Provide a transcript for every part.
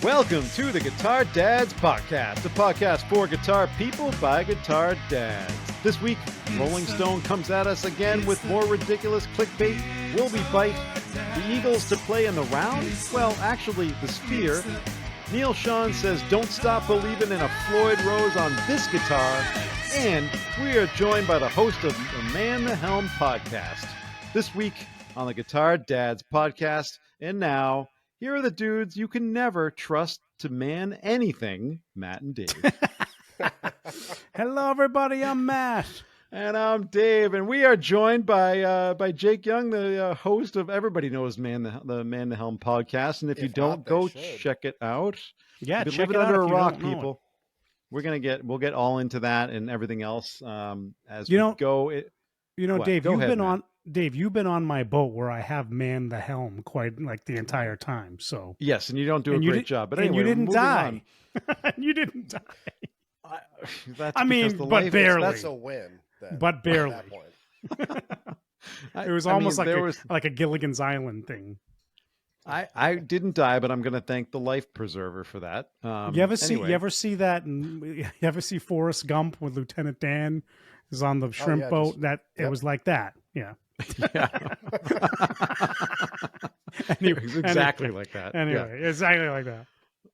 Welcome to the Guitar Dads Podcast, a podcast for guitar people by guitar dads. This week, Rolling Stone comes at us again with more ridiculous clickbait. Will we bite the Eagles to play in the round? Well, actually, the Sphere. Neil Sean says, don't stop believing in a Floyd Rose on this guitar. And we are joined by the host of the Man the Helm podcast. This week on the Guitar Dads Podcast. And now, here are the dudes you can never trust to man anything, Matt and Dave. Hello, everybody. I'm Matt. And I'm Dave. And we are joined by Jake Young, the host of Everybody Knows the Man the Helm podcast. And if you don't, go check it out. Yeah, You've been check living it out under if a you rock, don't know people. We'll get all into that and everything else as we go. Dave, Go ahead, Dave, you've been on my boat where I have manned the helm quite like the entire time. So yes, and you don't do a great job. But anyway, you didn't die. On. You didn't die. I mean, but barely. That's a win. Then, but barely. At that point. It was almost like a Gilligan's Island thing. I didn't die, but I'm going to thank the life preserver for that. You ever see that? You ever see Forrest Gump with Lieutenant Dan is on the shrimp boat? It was like that. Yeah. Yeah. Exactly like that. Anyway, exactly like that.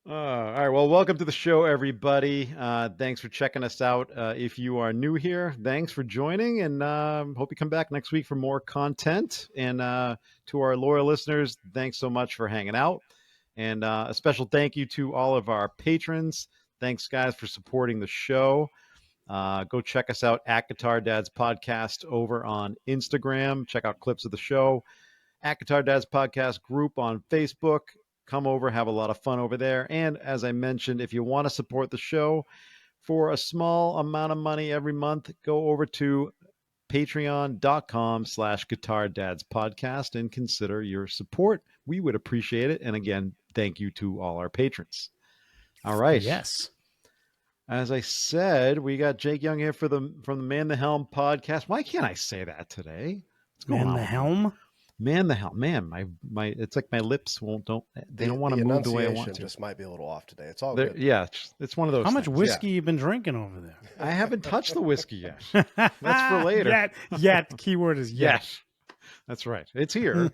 All right. Well, welcome to the show, everybody. Thanks for checking us out. If you are new here, thanks for joining, and hope you come back next week for more content. And to our loyal listeners, thanks so much for hanging out. And a special thank you to all of our patrons. Thanks, guys, for supporting the show. Go check us out at Guitar Dads Podcast over on Instagram. Check out clips of the show at Guitar Dads Podcast group on Facebook. Come over, have a lot of fun over there. And as I mentioned, if you want to support the show for a small amount of money every month, go over to patreon.com/Guitar Dads Podcast and consider your support. We would appreciate it. And again, thank you to all our patrons. All right. Yes. As I said, we got Jake Young here from the Man the Helm podcast. Why can't I say that today? What's going on? Man the Helm? Man the Helm. Man, my it's like my lips don't want to move the way I want to. Just might be a little off today. It's all good. Yeah, it's one of those. How much things. whiskey you been drinking over there? I haven't touched the whiskey yet. That's for later. Yet. Keyword is yet. Yes. That's right. It's here.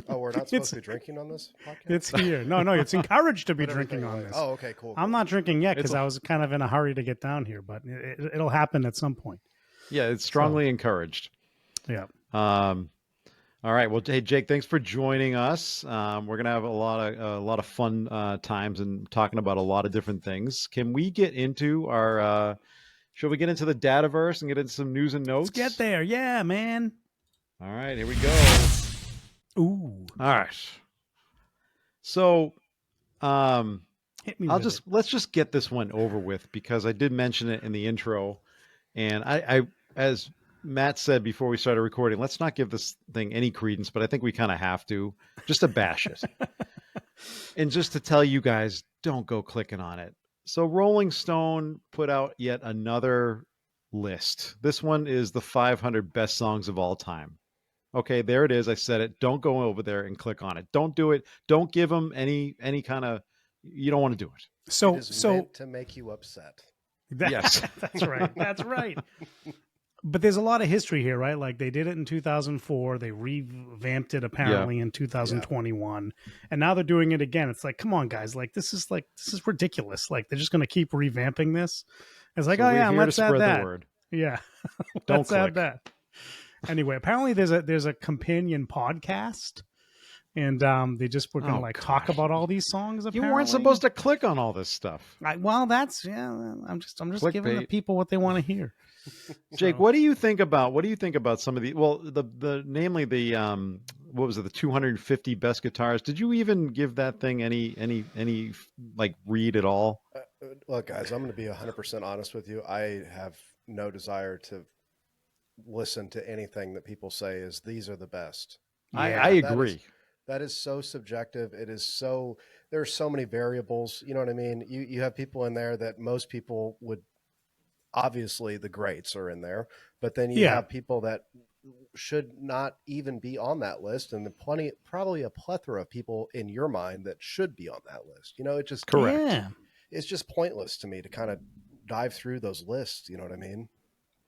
Oh, we're not supposed to be drinking on this podcast? It's here. No, it's encouraged to be drinking on this. Oh, okay, cool. I'm not drinking yet because I was kind of in a hurry to get down here, but it'll happen at some point. Yeah, it's strongly encouraged. Yeah. All right. Well, hey, Jake, thanks for joining us. We're gonna have a lot of fun times and talking about a lot of different things. Can we get into our? Should we get into the Dataverse and get into some news and notes? Let's get there. Yeah, man. All right, here we go. Ooh. All right. So, let's just get this one over with because I did mention it in the intro, and I as Matt said before we started recording, let's not give this thing any credence, but I think we kind of have to just to bash it. And just to tell you guys, don't go clicking on it. So Rolling Stone put out yet another list. This one is the 500 best songs of all time. Okay, there it is. I said it. Don't go over there and click on it. Don't do it. Don't give them any kind of, you don't want to do it. So meant to make you upset. Yes. That's right. That's right. But there's a lot of history here, right? Like they did it in 2004. They revamped it apparently in 2021. And now they're doing it again. It's like, come on, guys. Like, this is ridiculous. Like, they're just going to keep revamping this. It's like, so let's add that. The word. Yeah. Don't add that. Anyway, apparently there's a companion podcast. And they just were going to talk about all these songs. Apparently. You weren't supposed to click on all this stuff. I'm just giving the people what they want to hear. Jake, what do you think about some of the namely the what was it, the 250 best guitars? Did you even give that thing any like read at all? Look, guys, I'm going to be 100% honest with you. I have no desire to listen to anything that people say is these are the best. Yeah, I agree. That is so subjective. It is so, there are so many variables. You know what I mean? You have people in there that most people would, obviously the greats are in there, but then you have people that should not even be on that list, and probably a plethora of people in your mind that should be on that list. It just Correct. Yeah. it's just pointless to me to kind of dive through those lists. You know what I mean?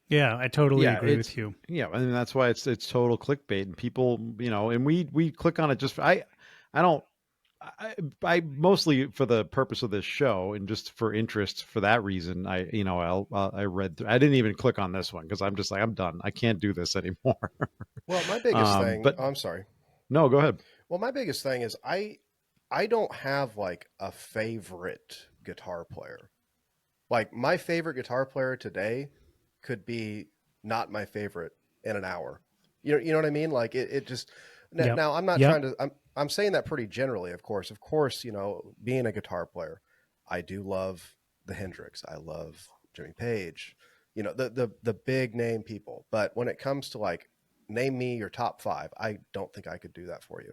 Yeah, I totally Yeah, agree it's with you. yeah. I mean, that's why it's total clickbait, and people, and we click on it just. I don't. I mostly for the purpose of this show and just for interest for that reason. I read. I didn't even click on this one because I'm just like I'm done. I can't do this anymore. Well, my biggest thing. But Oh, I'm sorry. no, go ahead. Well, my biggest thing is I don't have like a favorite guitar player. Like my favorite guitar player today could be not my favorite in an hour. You know what I mean? Like it just Yep. now I'm not Yep. trying to I'm saying that pretty generally, of course. Of course, being a guitar player, I do love the Hendrix. I love Jimmy Page, the big name people. But when it comes to like name me your top 5, I don't think I could do that for you.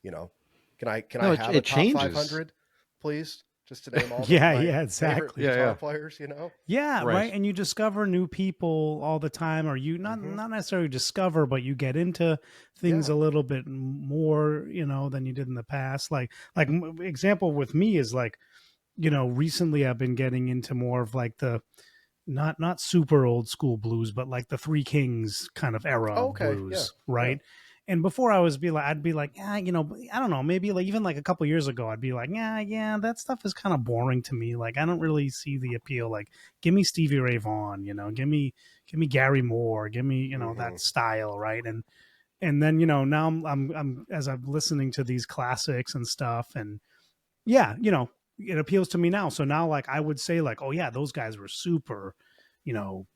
You know, can I No, have a it top changes. 500, please? Just to name all my Yeah, favorite exactly. guitar players. Yeah, Right. right. And you discover new people all the time, or you not necessarily discover, but you get into things Yeah. a little bit more, than you did in the past. Like example with me is like, recently I've been getting into more of like the not super old school blues, but like the Three Kings kind of era Oh, of okay. blues, Yeah. right? And before I'd be like, yeah, I don't know, maybe like even like a couple years ago, I'd be like, yeah, that stuff is kind of boring to me. Like, I don't really see the appeal. Like, give me Stevie Ray Vaughan, give me Gary Moore, give me, that style, right? And then now I'm as I'm listening to these classics and stuff, and yeah, it appeals to me now. So now, like, I would say, like, oh yeah, those guys were super, you know,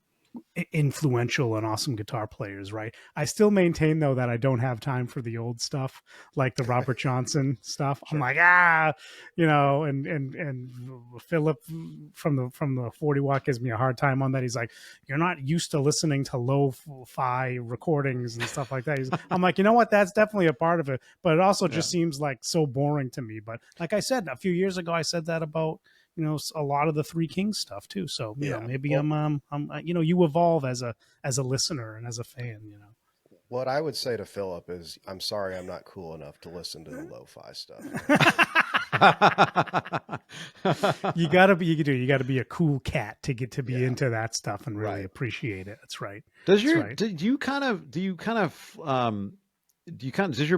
influential and awesome guitar players, right? I still maintain though that I don't have time for the old stuff, like the Robert Johnson stuff. Sure. I'm like, and Philip from the 40 Watt gives me a hard time on that. He's like, you're not used to listening to lo-fi recordings and stuff like that. I'm like, you know what? That's definitely a part of it, but it also just seems like so boring to me. But like I said, a few years ago, I said that about a lot of the Three Kings stuff too. So maybe I'm you evolve as a listener and as a fan. What I would say to Philip is, I'm sorry, I'm not cool enough to listen to the lo-fi stuff. You gotta be a cool cat to get to be into that stuff and really appreciate it. That's right. Does your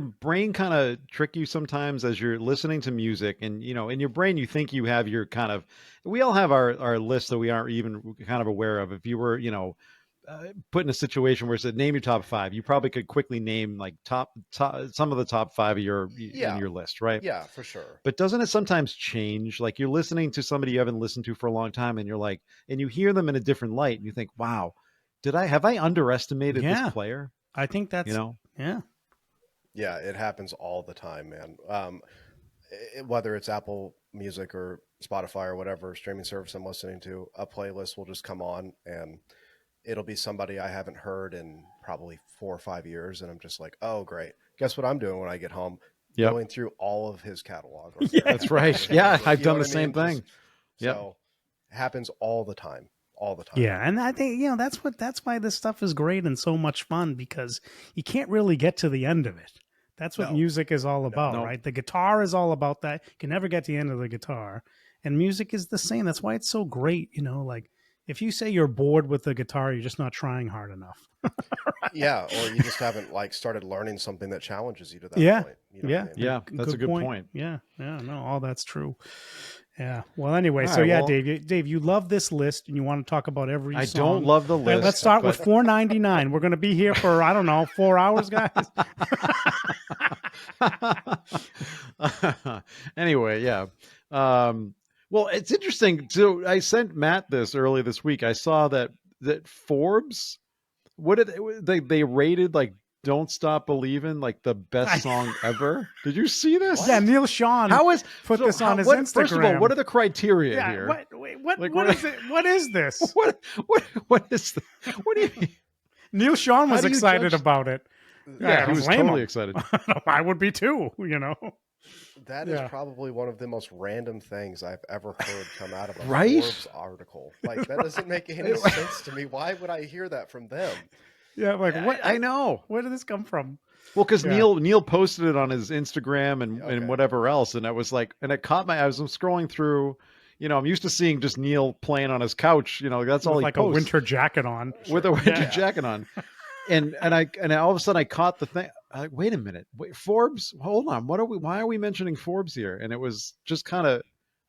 brain kind of trick you sometimes as you're listening to music, and in your brain you think you have your kind of, we all have our list that we aren't even kind of aware of. If you were put in a situation where it said name your top 5, you probably could quickly name like top some of the top 5 of in your list, right? Yeah, for sure. But doesn't it sometimes change? Like you're listening to somebody you haven't listened to for a long time, and you're like, and you hear them in a different light, and you think, wow, have I underestimated this player? I think that's Yeah, it happens all the time, man. Whether it's Apple Music or Spotify or whatever streaming service I'm listening to, a playlist will just come on and it'll be somebody I haven't heard in probably 4 or 5 years. And I'm just like, oh, great. Guess what I'm doing when I get home? Yep. Going through all of his catalog. Yeah, that's right. Yeah, I've done the same thing. So it happens all the time. All the time. Yeah, and I think that's why this stuff is great and so much fun, because you can't really get to the end of it. That's what music is all about, right? The guitar is all about that. You can never get to the end of the guitar, and music is the same. That's why it's so great. Like if you say you're bored with the guitar, you're just not trying hard enough. Yeah, or you just haven't started learning something that challenges you to that point. You know what I mean? Yeah, that's a good point. Yeah, no, all that's true. Yeah. Well, anyway, so Dave, you love this list, and you want to talk about every I song. don't love the list. Let's start with $4.99. We're going to be here for 4 hours, guys. Anyway, yeah. Well, it's interesting. So I sent Matt this early this week. I saw that Forbes, what did they rated like "Don't Stop Believing" like the best song ever. Did you see this? What? Yeah, Neil Sean put this on his Instagram. First of all, what are the criteria here? What is it? What is this? What is this? What do you mean? Neil Sean was excited about it. Yeah, he was totally excited. I would be too, That is probably one of the most random things I've ever heard come out of a Right? Forbes article. Like, that doesn't make any sense to me. Why would I hear that from them? Yeah, like what? I know. Where did this come from? Well, because Yeah. Neil posted it on his Instagram and Okay. whatever else, and I was like, and it caught my. I was scrolling through. I'm used to seeing just Neil playing on his couch. That's all With he like a posts winter jacket on. with a Sure. winter Yeah. jacket on. And all of a sudden I caught the thing. Like, wait a minute, Forbes. Hold on, Why are we mentioning Forbes here? And it was just kind of.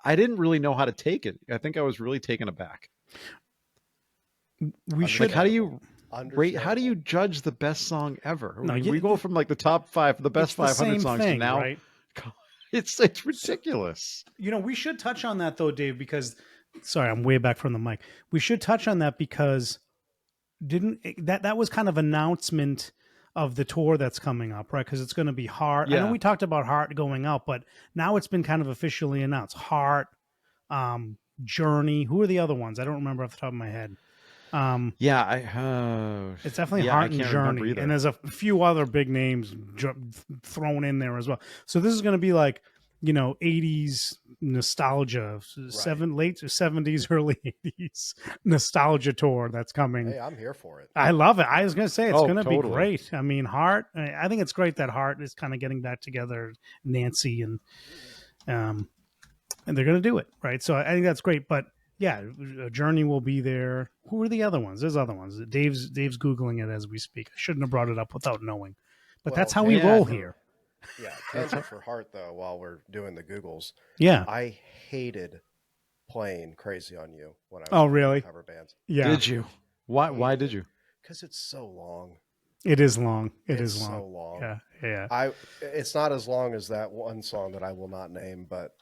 I didn't really know how to take it. I think I was really taken aback. We should. Like, how do you rate? How do you Understandable. judge the best song ever? No, we go from like the top 5, the best it's the 500 same songs thing, to now. right? It's ridiculous. We should touch on that though, Dave, because sorry, I'm way back from the mic. We should touch on that because that was kind of announcement of the tour that's coming up, right? Because it's going to be Heart. I know Yeah. we talked about Heart going out, but now it's been kind of officially announced. Heart, Journey. Who are the other ones? I don't remember off the top of my head. Yeah, It's definitely yeah, Heart I and can't remember Journey, either. and there's a few other big names thrown in there as well. So this is going to be like 80s nostalgia, late 70s, early 80s nostalgia tour that's coming. Hey, I'm here for it. I love it. I was going to say it's going to be totally. great. I mean, Heart. I think it's great that Heart is kind of getting back together. Nancy and they're going to do it right. So I think that's great. But yeah, Journey will be there. Who are the other ones? There's other ones. Dave's googling it as we speak. I shouldn't have brought it up without knowing. But Well, that's how we tangent roll for- here. Yeah, tangent for Heart though. While we're doing the Googles, Yeah. I hated playing "Crazy on You" when I was Oh, playing really? cover bands Yeah. Did you? Why did you? because it's so long. It is long. It's is long. so long. Yeah. Yeah. It's not as long as that one song that I will not name, but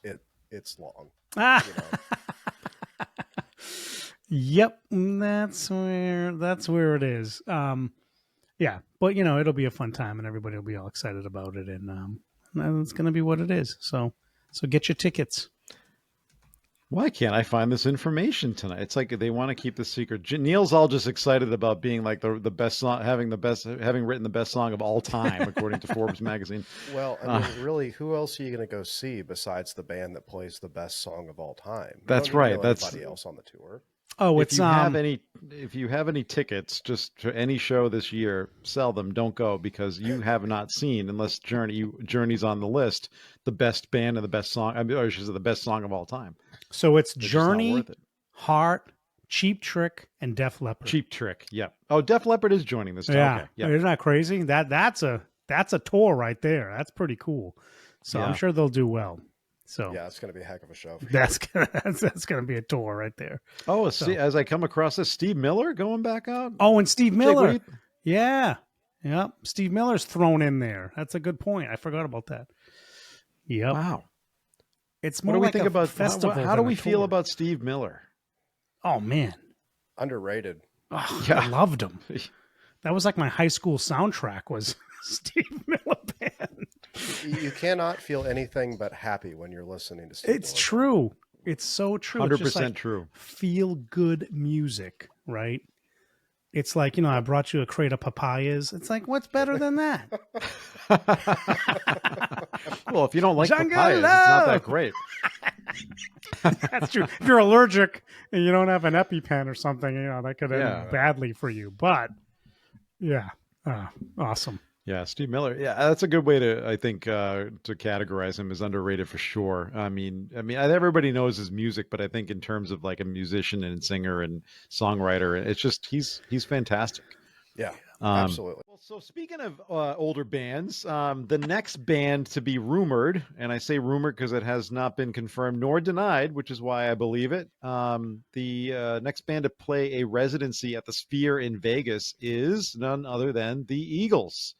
it's long. Ah. You know? Yep, that's where it is. Yeah, but it'll be a fun time, and everybody will be all excited about it, and it's going to be what it is. So get your tickets. Why can't I find this information tonight? It's like they want to keep the secret. Neil's all just excited about being like the best song, having written the best song of all time, according to Forbes magazine. Well, I mean, really, who else are you going to go see besides the band that plays the best song of all time? You That's don't need to right. know That's anybody else on the tour. Oh, if it's you have any tickets just to any show this year, sell them. Don't go because you have not seen, unless Journey's on the list, the best band and the best song. I mean, or the best song of all time. so it's It's just not Journey, worth it. Heart, Cheap Trick, and Def Leppard. Cheap Trick. Yeah. Oh, Def Leppard is joining this time. Yeah, Okay. Yeah. isn't that crazy? That's a tour right there. That's pretty cool. So I'm Yeah. sure they'll do well. So Yeah, it's going to be a heck of a show. For that's gonna be a tour right there. Oh, So- see, as I come across this, Steve Miller going back out. Oh, and Steve Jake, what Miller. do you- Yeah. Yep. Steve Miller's thrown in there. That's a good point. I forgot about that. Yep. Wow. It's What more do we like think a about festival. how do than we a feel tour. about Steve Miller? Oh man. Underrated. Oh, Yeah. I loved him. That was like my high school soundtrack was Steve Miller Band. You cannot feel anything but happy when you're listening to Steve It's Miller. true. It's so true. It's just 100% like true. feel good music, right? It's like, I brought you a crate of papayas. It's like, what's better than that? Well, if you don't like Jungle papayas, it's not Love. that great. That's true. If you're allergic and you don't have an EpiPen or something, that could end Yeah. badly for you. But yeah, awesome. Yeah, Steve Miller. Yeah, that's a good way to, I think, to categorize him as underrated for sure. I mean, everybody knows his music, but I think in terms of like a musician and singer and songwriter, it's just he's fantastic. Yeah, Um, absolutely. Well, so speaking of older bands, the next band to be rumored, and I say rumored because it has not been confirmed nor denied, which is why I believe it. The next band to play a residency at the Sphere in Vegas is none other than the Eagles.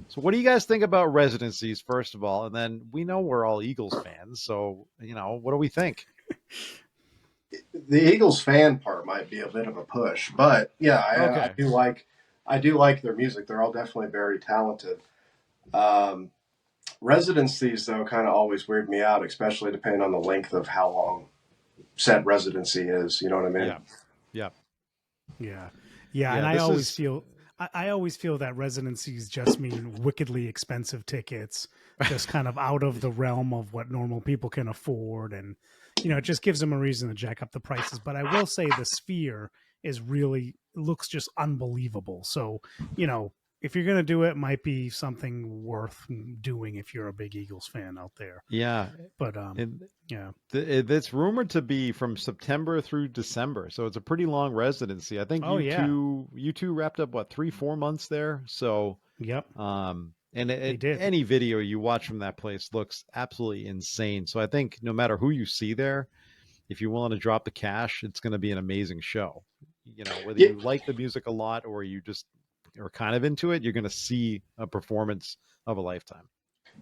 So what do you guys think about residencies, first of all? And then we know we're all Eagles fans, so, what do we think? The Eagles fan part might be a bit of a push, but yeah, Okay. I do like their music. They're all definitely very talented. Residencies though kind of always weird me out, especially depending on the length of how long said residency is. You know what I mean? Yeah. Yeah. Yeah, And I this always is- feel I always feel that residencies just mean wickedly expensive tickets, just kind of out of the realm of what normal people can afford. And, it just gives them a reason to jack up the prices. But I will say the Sphere looks just unbelievable. So, you know, if you're going to do it, might be something worth doing if you're a big Eagles fan out there. Yeah. But And yeah. it's rumored to be from September through December, so it's a pretty long residency. I think Oh, yeah. you two wrapped up what 3-4 months there. So Yep. and They did. any video you watch from that place looks absolutely insane. So I think no matter who you see there, if you're willing to drop the cash, it's going to be an amazing show. You know, whether Yeah, you like the music a lot or you just are kind of into it, you're going to see a performance of a lifetime.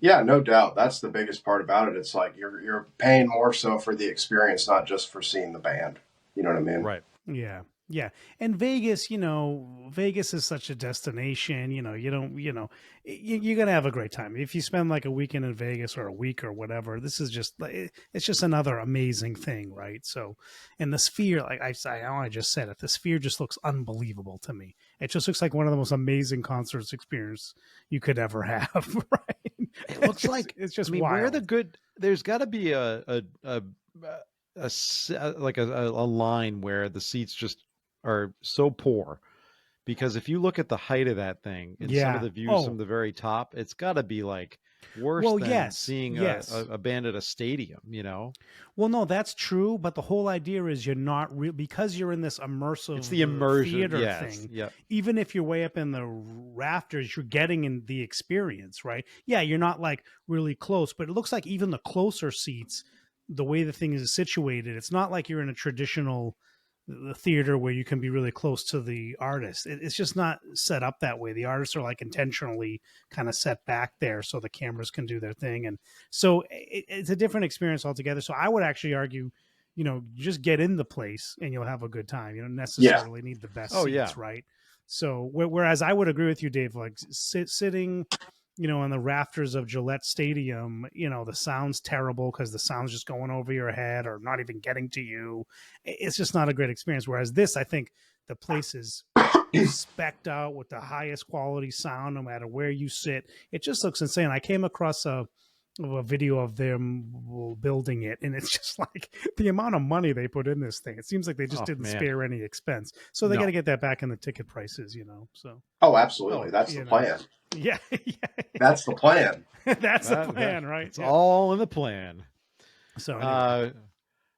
yeah, no doubt. That's the biggest part about it. It's like you're paying more so for the experience, not just for seeing the band. You know what I mean? Right. Yeah. Yeah. And Vegas, you know, Vegas is such a destination, you know, you don't, you know, you're going to have a great time. If you spend like a weekend in Vegas or a week or whatever, this is just, it's just another amazing thing. Right. So, and the Sphere, like I just said it, the Sphere just looks unbelievable to me. It just looks like one of the most amazing concerts experience you could ever have. Right. It looks like it's just I mean, wild. where the good there's got to be like a line where the seats just are so poor because if you look at the height of that thing and some of Yeah. the views Oh, from the very top, it's got to be like worse well, than yes. seeing Yes. a band at a stadium, you know? Well, no, that's true, but the whole idea is you're not real because you're in this immersive It's the immersion. theater Yes. thing. Yep. Even if you're way up in the rafters, you're getting in the experience, right? Yeah, you're not like really close, but it looks like even the closer seats, the way the thing is situated, it's not like you're in a traditional the theater where you can be really close to the artist. It's just not set up that way. The artists are like intentionally kind of set back there so the cameras can do their thing, and so it's a different experience altogether. So I would actually argue, you know, just get in the place and you'll have a good time. You don't necessarily need the best Oh, seats, yeah. right? So whereas I would agree with you, Dave, like sitting, you know, on the rafters of Gillette Stadium, you know, the sound's terrible because the sound's just going over your head or not even getting to you. It's just not a great experience. Whereas this, I think the place is specced out with the highest quality sound, no matter where you sit. It just looks insane. I came across a video of them building it, and it's just like the amount of money they put in this thing. It seems like they just didn't spare any expense. So they got to get that back in the ticket prices, you know. So Oh, absolutely. That's the plan. Yeah. That's the plan. That's the plan, right? It's all in the plan. So anyway.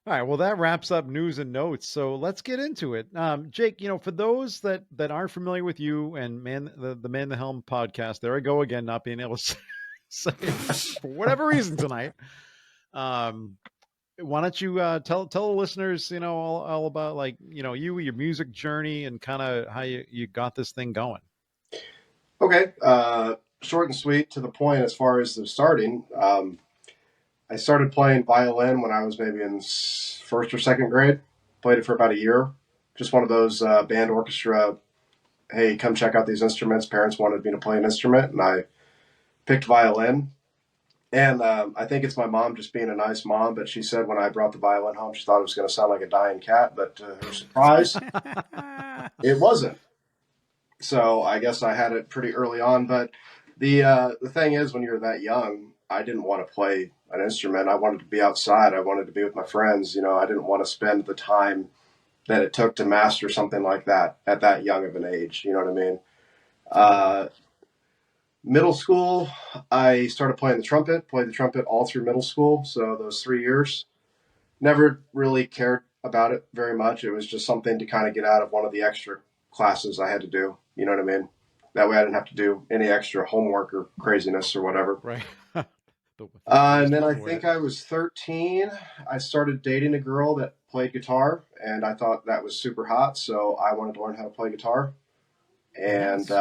All right, well, that wraps up news and notes. So let's get into it. Jake, you know, for those that aren't familiar with you and the Man the Helm podcast, there I go again, not being able to say for whatever reason tonight. Why don't you tell the listeners, you know, all about like, you know, your music journey and kind of how you got this thing going. Okay. Short and sweet, to the point as far as the starting. I started playing violin when I was maybe in first or second grade. Played it for about a year. Just one of those band orchestra, hey, come check out these instruments. Parents wanted me to play an instrument, and I picked violin. And I think it's my mom just being a nice mom, but she said when I brought the violin home, she thought it was going to sound like a dying cat, but to her surprise, it wasn't. So I guess I had it pretty early on. But the thing is, when you're that young, I didn't want to play an instrument. I wanted to be outside. I wanted to be with my friends. You know, I didn't want to spend the time that it took to master something like that at that young of an age. You know what I mean? Middle school, I started playing the trumpet. Played the trumpet all through middle school. So those 3 years, never really cared about it very much. It was just something to kind of get out of one of the extra classes I had to do. You know what I mean? That way I didn't have to do any extra homework or craziness or whatever. Right. And then I think I was 13. I started dating a girl that played guitar, and I thought that was super hot. So I wanted to learn how to play guitar. And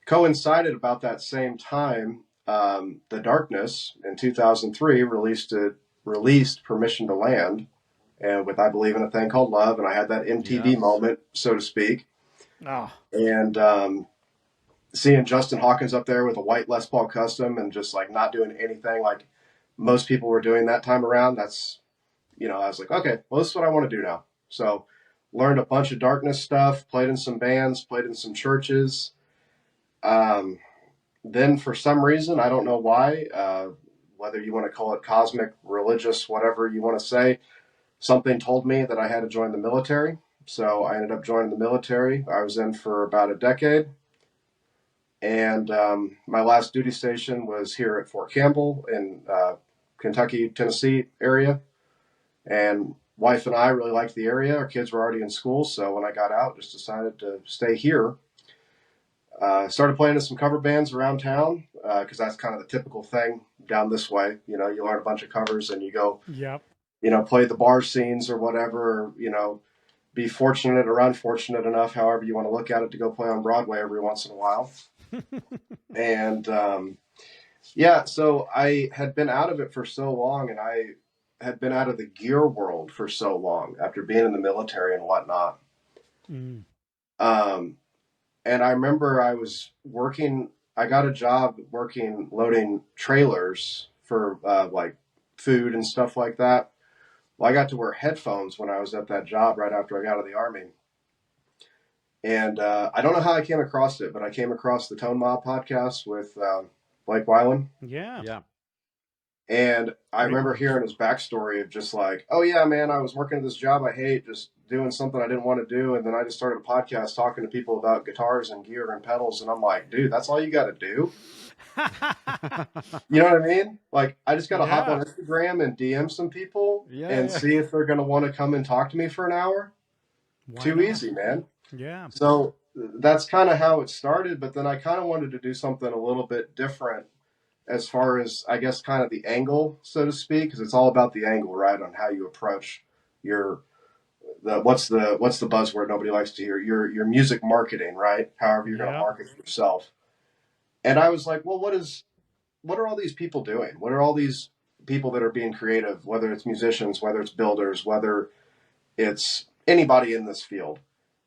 coincided about that same time, The Darkness in 2003 released Permission to Land, and with I Believe in a Thing Called Love, and I had that MTV moment, so to speak. Oh. And seeing Justin Hawkins up there with a white Les Paul Custom and just like not doing anything like most people were doing that time around, that's, you know, I was like, okay, well, this is what I want to do now. So learned a bunch of Darkness stuff, played in some bands, played in some churches. Then for some reason, I don't know why, whether you want to call it cosmic, religious, whatever you want to say, something told me that I had to join the military. So I ended up joining the military. I was in for about a decade. And my last duty station was here at Fort Campbell in Kentucky, Tennessee area. And wife and I really liked the area. Our kids were already in school. So when I got out, just decided to stay here. Started playing in some cover bands around town because that's kind of the typical thing down this way. You know, you learn a bunch of covers and you go, Yep. you know, play the bar scenes or whatever, or, you know, be fortunate or unfortunate enough, however you want to look at it, to go play on Broadway every once in a while. And yeah, so I had been out of it for so long, and I had been out of the gear world for so long after being in the military and whatnot. Mm. And I remember I was working, I got a job working, loading trailers for like food and stuff like that. Well, I got to wear headphones when I was at that job right after I got out of the Army. And I don't know how I came across it, but I came across the Tone Mob podcast with Blake Weiland. Yeah. Yeah. And I remember hearing his backstory of just like, oh, yeah, man, I was working at this job I hate, just doing something I didn't want to do. And then I just started a podcast talking to people about guitars and gear and pedals. And I'm like, dude, that's all you got to do? You know what I mean? Like, I just got to hop on Instagram and DM some people and see if they're going to want to come and talk to me for an hour. Too easy, man. Yeah. So that's kind of how it started. But then I kind of wanted to do something a little bit different as far as, I guess, kind of the angle, so to speak, because it's all about the angle, right? On how you approach what's the buzzword nobody likes to hear? Your music marketing, right? However you're going to market yourself. And I was like, well, what are all these people doing? What are all these people that are being creative, whether it's musicians, whether it's builders, whether it's anybody in this field?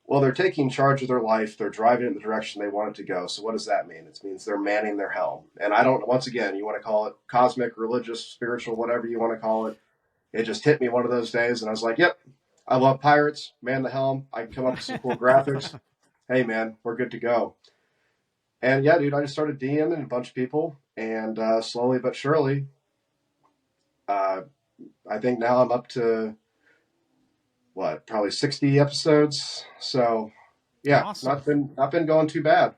Well, they're taking charge of their life. They're driving it in the direction they want it to go. So what does that mean? It means they're manning their helm. And I don't, once again, you want to call it cosmic, religious, spiritual, whatever you want to call it. It just hit me one of those days. And I was like, yep, I love pirates, man the helm. I can come up with some cool graphics. Hey, man, we're good to go. And yeah, dude, I just started DMing a bunch of people. And slowly but surely, I think now I'm up to, probably 60 episodes. So yeah, awesome. not been going too bad.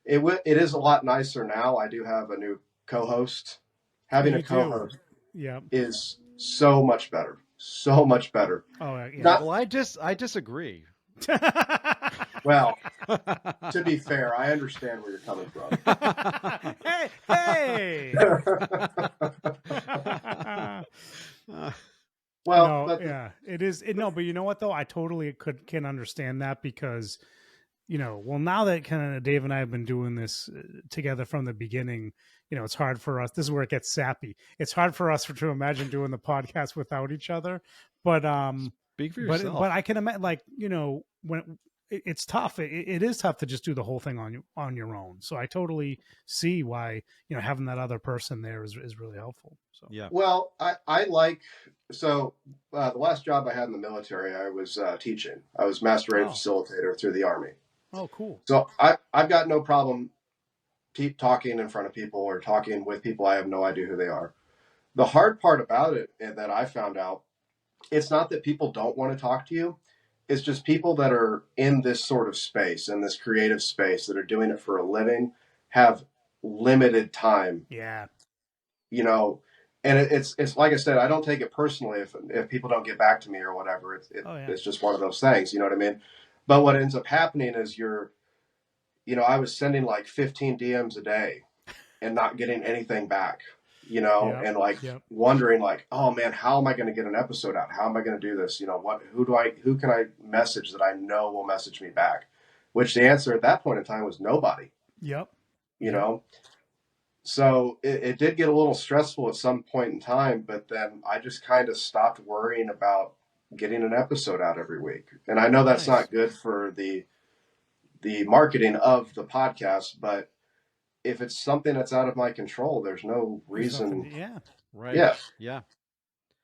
It is a lot nicer now. I do have a new co-host. Having a co-host is so much better. So much better. Oh yeah. Well, I disagree. Well, to be fair, I understand where you're coming from. Hey. Well, no, it is. But you know what though? I totally can understand that because, now that kind of Dave and I have been doing this together from the beginning, it's hard for us. This is where it gets sappy. It's hard for us to imagine doing the podcast without each other. But speak for yourself. But I can imagine, like, when it's tough. It is tough to just do the whole thing on your own. So I totally see why having that other person there is really helpful. So yeah. Well, I like the last job I had in the military, I was teaching. I was master aid facilitator through the Army. Oh, cool. So I've got no problem talking in front of people or talking with people I have no idea who they are. The hard part about it, and that I found out, it's not that people don't want to talk to you. It's just people that are in this sort of space, in this creative space, that are doing it for a living, have limited time. Yeah. And it's like I said, I don't take it personally if people don't get back to me or whatever. It's just one of those things, you know what I mean? But what ends up happening is I was sending like 15 DMs a day and not getting anything back, and wondering like, oh man, how am I going to get an episode out? How am I going to do this? Who can I message that I know will message me back? Which the answer at that point in time was nobody. Yep. So it did get a little stressful at some point in time, but then I just kind of stopped worrying about getting an episode out every week. And I know that's not good for the marketing of the podcast, but if it's something that's out of my control, there's no reason. Yeah. Right. Yeah. Yeah.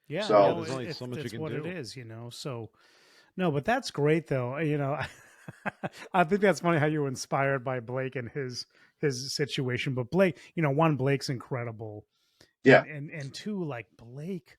Yeah. So there's only so much you can do. That's what it is, So, no, but that's great though. I think that's funny how you were inspired by Blake and his situation. But Blake, one, Blake's incredible. Yeah. And two, like Blake,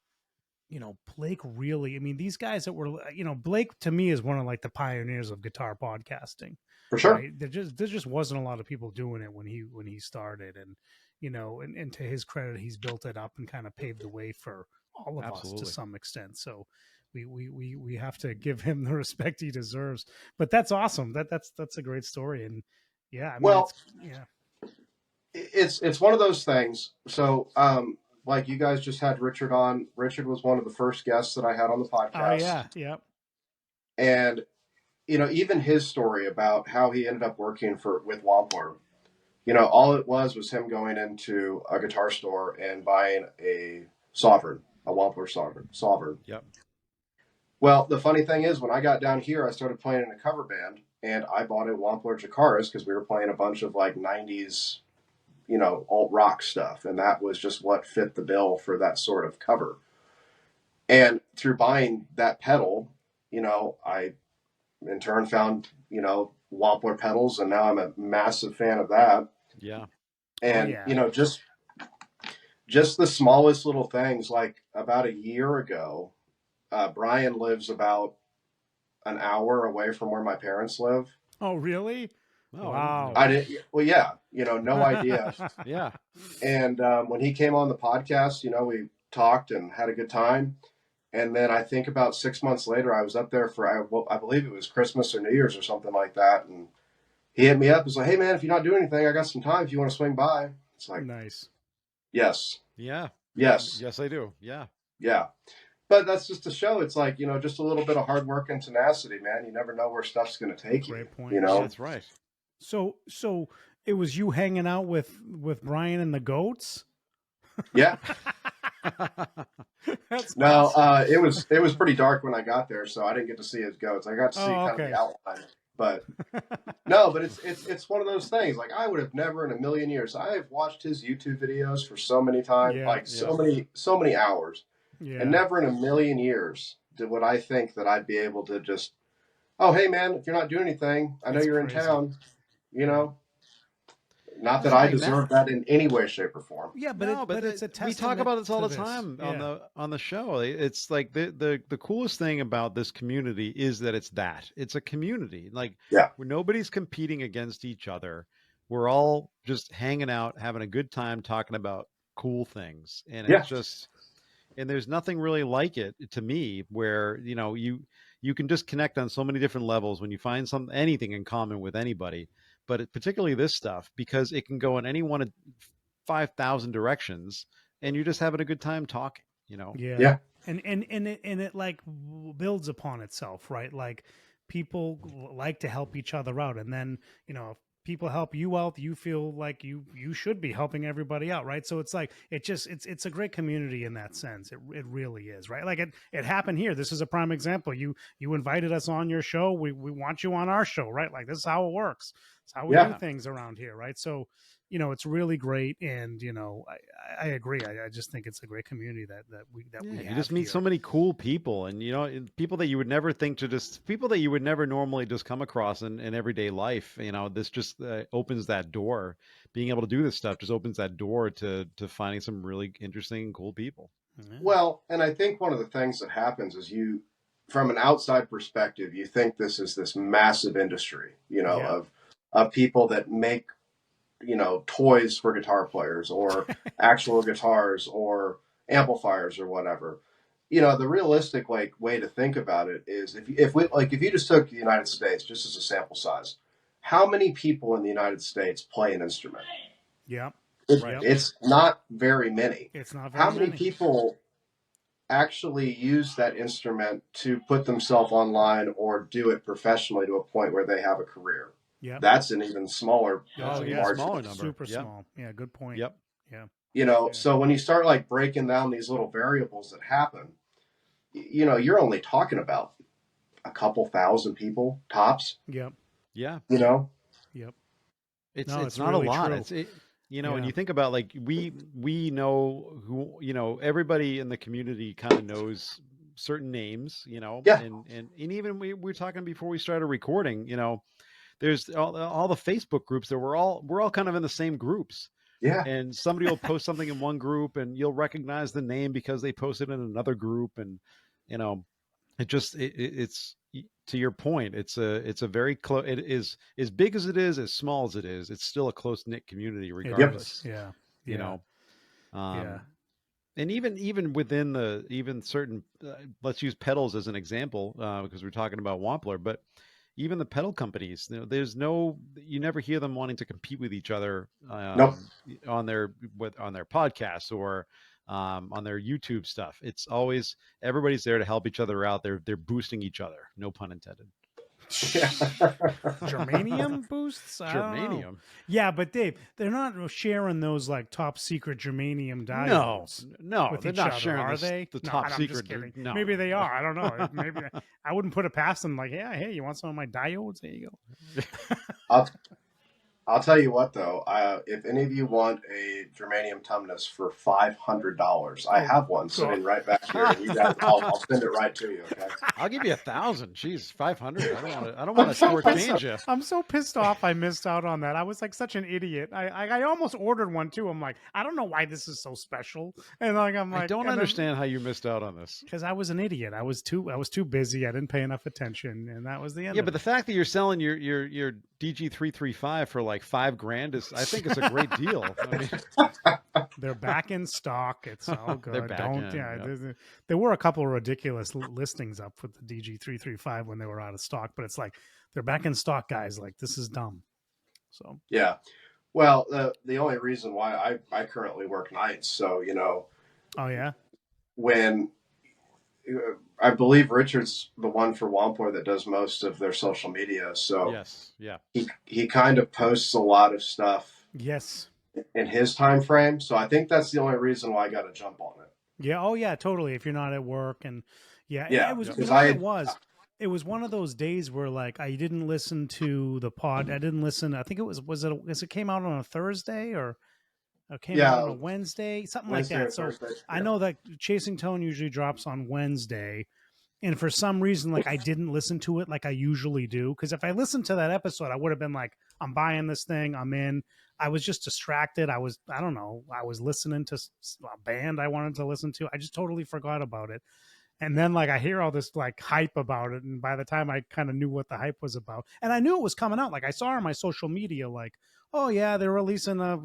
Blake really, I mean, these guys that were, Blake to me is one of like the pioneers of guitar podcasting, For sure. right? There just wasn't a lot of people doing it when he started. And, and to his credit, he's built it up and kind of paved the way for all of us to Absolutely. some extent. So we have to give him the respect he deserves. But that's awesome. That's a great story. And yeah, I mean, Well, yeah. it's one of those things. So, like you guys just had Richard on. Richard was one of the first guests that I had on the podcast. Oh yeah, yeah. And even his story about how he ended up working with Wampler. All it was him going into a guitar store and buying a Sovereign, a Wampler Sovereign. Yep. Well, the funny thing is, when I got down here, I started playing in a cover band, and I bought a Wampler Jacaris because we were playing a bunch of like '90s, alt rock stuff, and that was just what fit the bill for that sort of cover. And through buying that pedal, I in turn found Wampler pedals, and now I'm a massive fan of that. Yeah. And just the smallest little things. Like about a year ago, Brian lives about an hour away from where my parents live. Oh, really? Oh, wow. I didn't. Well, yeah, no idea. Yeah. And when he came on the podcast, we talked and had a good time. And then I think about 6 months later, I was up there for I believe it was Christmas or New Year's or something like that, and he hit me up. He's like, "Hey man, if you're not doing anything, I got some time. If you want to swing by." It's like, nice. Yes. Yeah. Yes. Yes, I do. Yeah. Yeah. But that's just to show it's like, just a little bit of hard work and tenacity, man. You never know where stuff's going to take you. Great point. Yeah, that's right. So it was you hanging out with Brian and the goats? Yeah. That's no, awesome. it was pretty dark when I got there, so I didn't get to see his goats. I got to see kind of the outline. But no, but it's one of those things. Like I would have never in a million years. I have watched his YouTube videos for so many times, so many hours. Yeah. And never in a million years would I think that I'd be able to just, oh, hey, man, if you're not doing anything, I know you're in town, Not that I deserve that in any way, shape, or form. Yeah, but it's a testament. We talk about this all the to time this. on the show. It's like the coolest thing about this community is that it's a community. Like where nobody's competing against each other. We're all just hanging out, having a good time, talking about cool things, and it's just. And there's nothing really like it to me, where you can just connect on so many different levels when you find anything in common with anybody. But particularly this stuff, because it can go in any one of 5,000 directions, and you're just having a good time talking. Yeah. And it like builds upon itself, right? Like people like to help each other out, and then if people help you out, you feel like you should be helping everybody out, right? So it's like it's a great community in that sense. It really is, right? Like it happened here. This is a prime example. You invited us on your show. We want you on our show, right? Like this is how it works. It's how we do things around here, right? So it's really great, and I agree. I just think it's a great community that we have. You just meet so many cool people, and people that you would never think people that you would never normally just come across in everyday life. This just opens that door. Being able to do this stuff just opens that door to finding some really interesting and cool people. Yeah. Well, and I think one of the things that happens is from an outside perspective, you think this is this massive industry, of people that make toys for guitar players or actual guitars or amplifiers or whatever. The realistic way to think about it is if you just took the United States just as a sample size, how many people in the United States play an instrument? Yeah. It's not very many. It's not very How many people actually use that instrument to put themselves online or do it professionally to a point where they have a career? Yeah, that's an even smaller, smaller number. Super small. Yeah, good point. Yep. Yeah. So when you start like breaking down these little variables that happen, you're only talking about a couple thousand people tops. Yep. Yeah. Yep. It's it's not really a lot. True. And you think about like we know who everybody in the community kind of knows certain names, and even we were talking before we started recording, there's all the Facebook groups that we're all kind of in the same groups. Yeah. and somebody will post something in one group and you'll recognize the name because they posted in another group. And you know, it's to your point, it's a very close, it is as big as it is, as small as it is, it's still a close-knit community It is. regardless. Yeah. You Yeah. know, Yeah. and even within the even certain let's use pedals as an example, because we're talking about Wampler, but even the pedal companies, you know, you never hear them wanting to compete with each other Nope. on their on their podcasts or on their YouTube stuff. It's always everybody's there to help each other out. They're boosting each other. No pun intended. Yeah. Germanium boosts? I don't know. Germanium? Yeah, but Dave, they're not sharing those like top secret germanium No, diodes no, with they're each not other, sharing are they? the No, top I'm just secret. kidding. No, Maybe they are. I don't know. Maybe I wouldn't put it past them. Like, yeah, hey, you want some of my diodes? There you go. I'll I'll tell you what though. If any of you want a germanium tumnus for $500, I Oh, have one God. sitting right back here, and you guys, I'll send it right to you. Okay. I'll give you 1,000. Jeez, 500. I don't want to shortchange you. I'm so pissed off I missed out on that. I was like such an idiot. I almost ordered one too. I'm like, I don't know why this is so special. And like I'm like, I don't understand how you missed out on this. because I was an idiot. I was too busy. I didn't pay enough attention, and that was the end. Yeah, of but the it. fact that you're selling your DG335 for like $5,000 is, I think, it's a great deal. I mean, They're back in stock. It's all They're good. back Don't in, yeah. yep. There were a couple of ridiculous listings up with the DG335 when they were out of stock, but it's like they're back in stock, guys. Like this is dumb. So Yeah. Well, the only reason why I currently work nights, so oh yeah, when I believe Richard's the one for Wampler that does most of their social media, so Yes, yeah. he kind of posts a lot of stuff yes. in his time frame. So I think that's the only reason why I got to jump on it. Yeah. Oh, yeah. Totally. If you're not at work, and yeah, Yeah, it was. Yep. You know what it was? It was one of those days where like I didn't listen to the pod. I didn't listen. I think it was it came out on a Thursday or it came out on a Wednesday, something Wednesday like or that. So Thursday. I Yeah. know that Chasing Tone usually drops on Wednesday, and for some reason, like I didn't listen to it like I usually do. Because if I listened to that episode, I would have been like, I'm buying this thing. I'm in. I was just distracted. I don't know. I was listening to a band I wanted to listen to. I just totally forgot about it. And then like I hear all this like hype about it, and by the time I kind of knew what the hype was about, and I knew it was coming out, like I saw on my social media, like, oh yeah, they're releasing a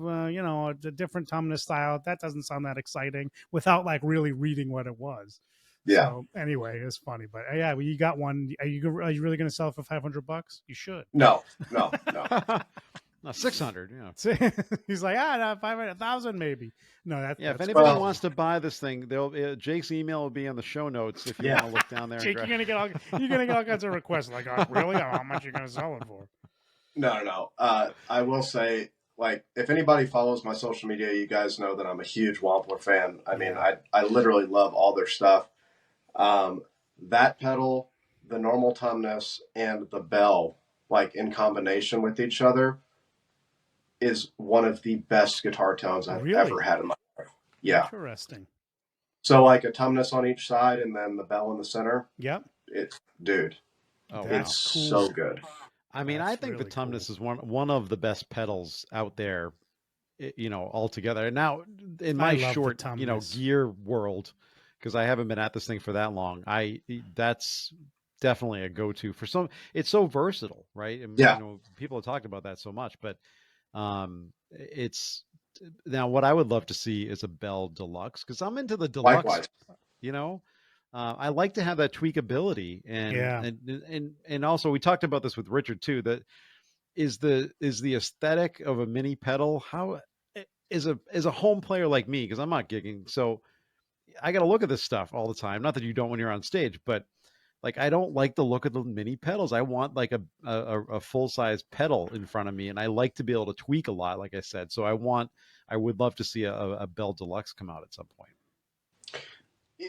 different Tumnus style. That doesn't sound that exciting, without like really reading what it was. Yeah. So anyway, it's funny, but yeah, well, you got one. Are you really going to sell it for $500? You should. No. No, 600. Yeah. He's like, no, 500,000 maybe. No, Yeah, if that's anybody well- wants to buy this thing, Jake's email will be on the show notes if you Yeah. want to look down there. Jake, and you're gonna get all kinds of requests. Like, really? How much are you gonna sell it for? No. I will say, like, if anybody follows my social media, you guys know that I'm a huge Wampler fan. I mean, I literally love all their stuff. That pedal, the normal Tumnus, and the bell, like in combination with each other, is one of the best guitar tones I've Really? ever had in my life. Yeah. Interesting. So like a Tumnus on each side and then the bell in the center. Yep. Dude, Oh, wow. That's it's cool. so good. I mean, That's I think really the Tumnus cool. is one of the best pedals out there, altogether. And now, in my I love the short, Tumnus. gear world, because I haven't been at this thing for that long, that's definitely a go-to for some. It's so versatile, right? And, Yeah. people have talked about that so much, but it's now what I would love to see is a Bell Deluxe, because I'm into the deluxe. Likewise. I like to have that tweakability, and also we talked about this with Richard too. That is the aesthetic of a mini pedal. How is a home player like me, because I'm not gigging, so I got to look at this stuff all the time. Not that you don't when you're on stage, but like I don't like the look of the mini pedals. I want like a full size pedal in front of me, and I like to be able to tweak a lot. Like I said, so I would love to see a Bell Deluxe come out at some point.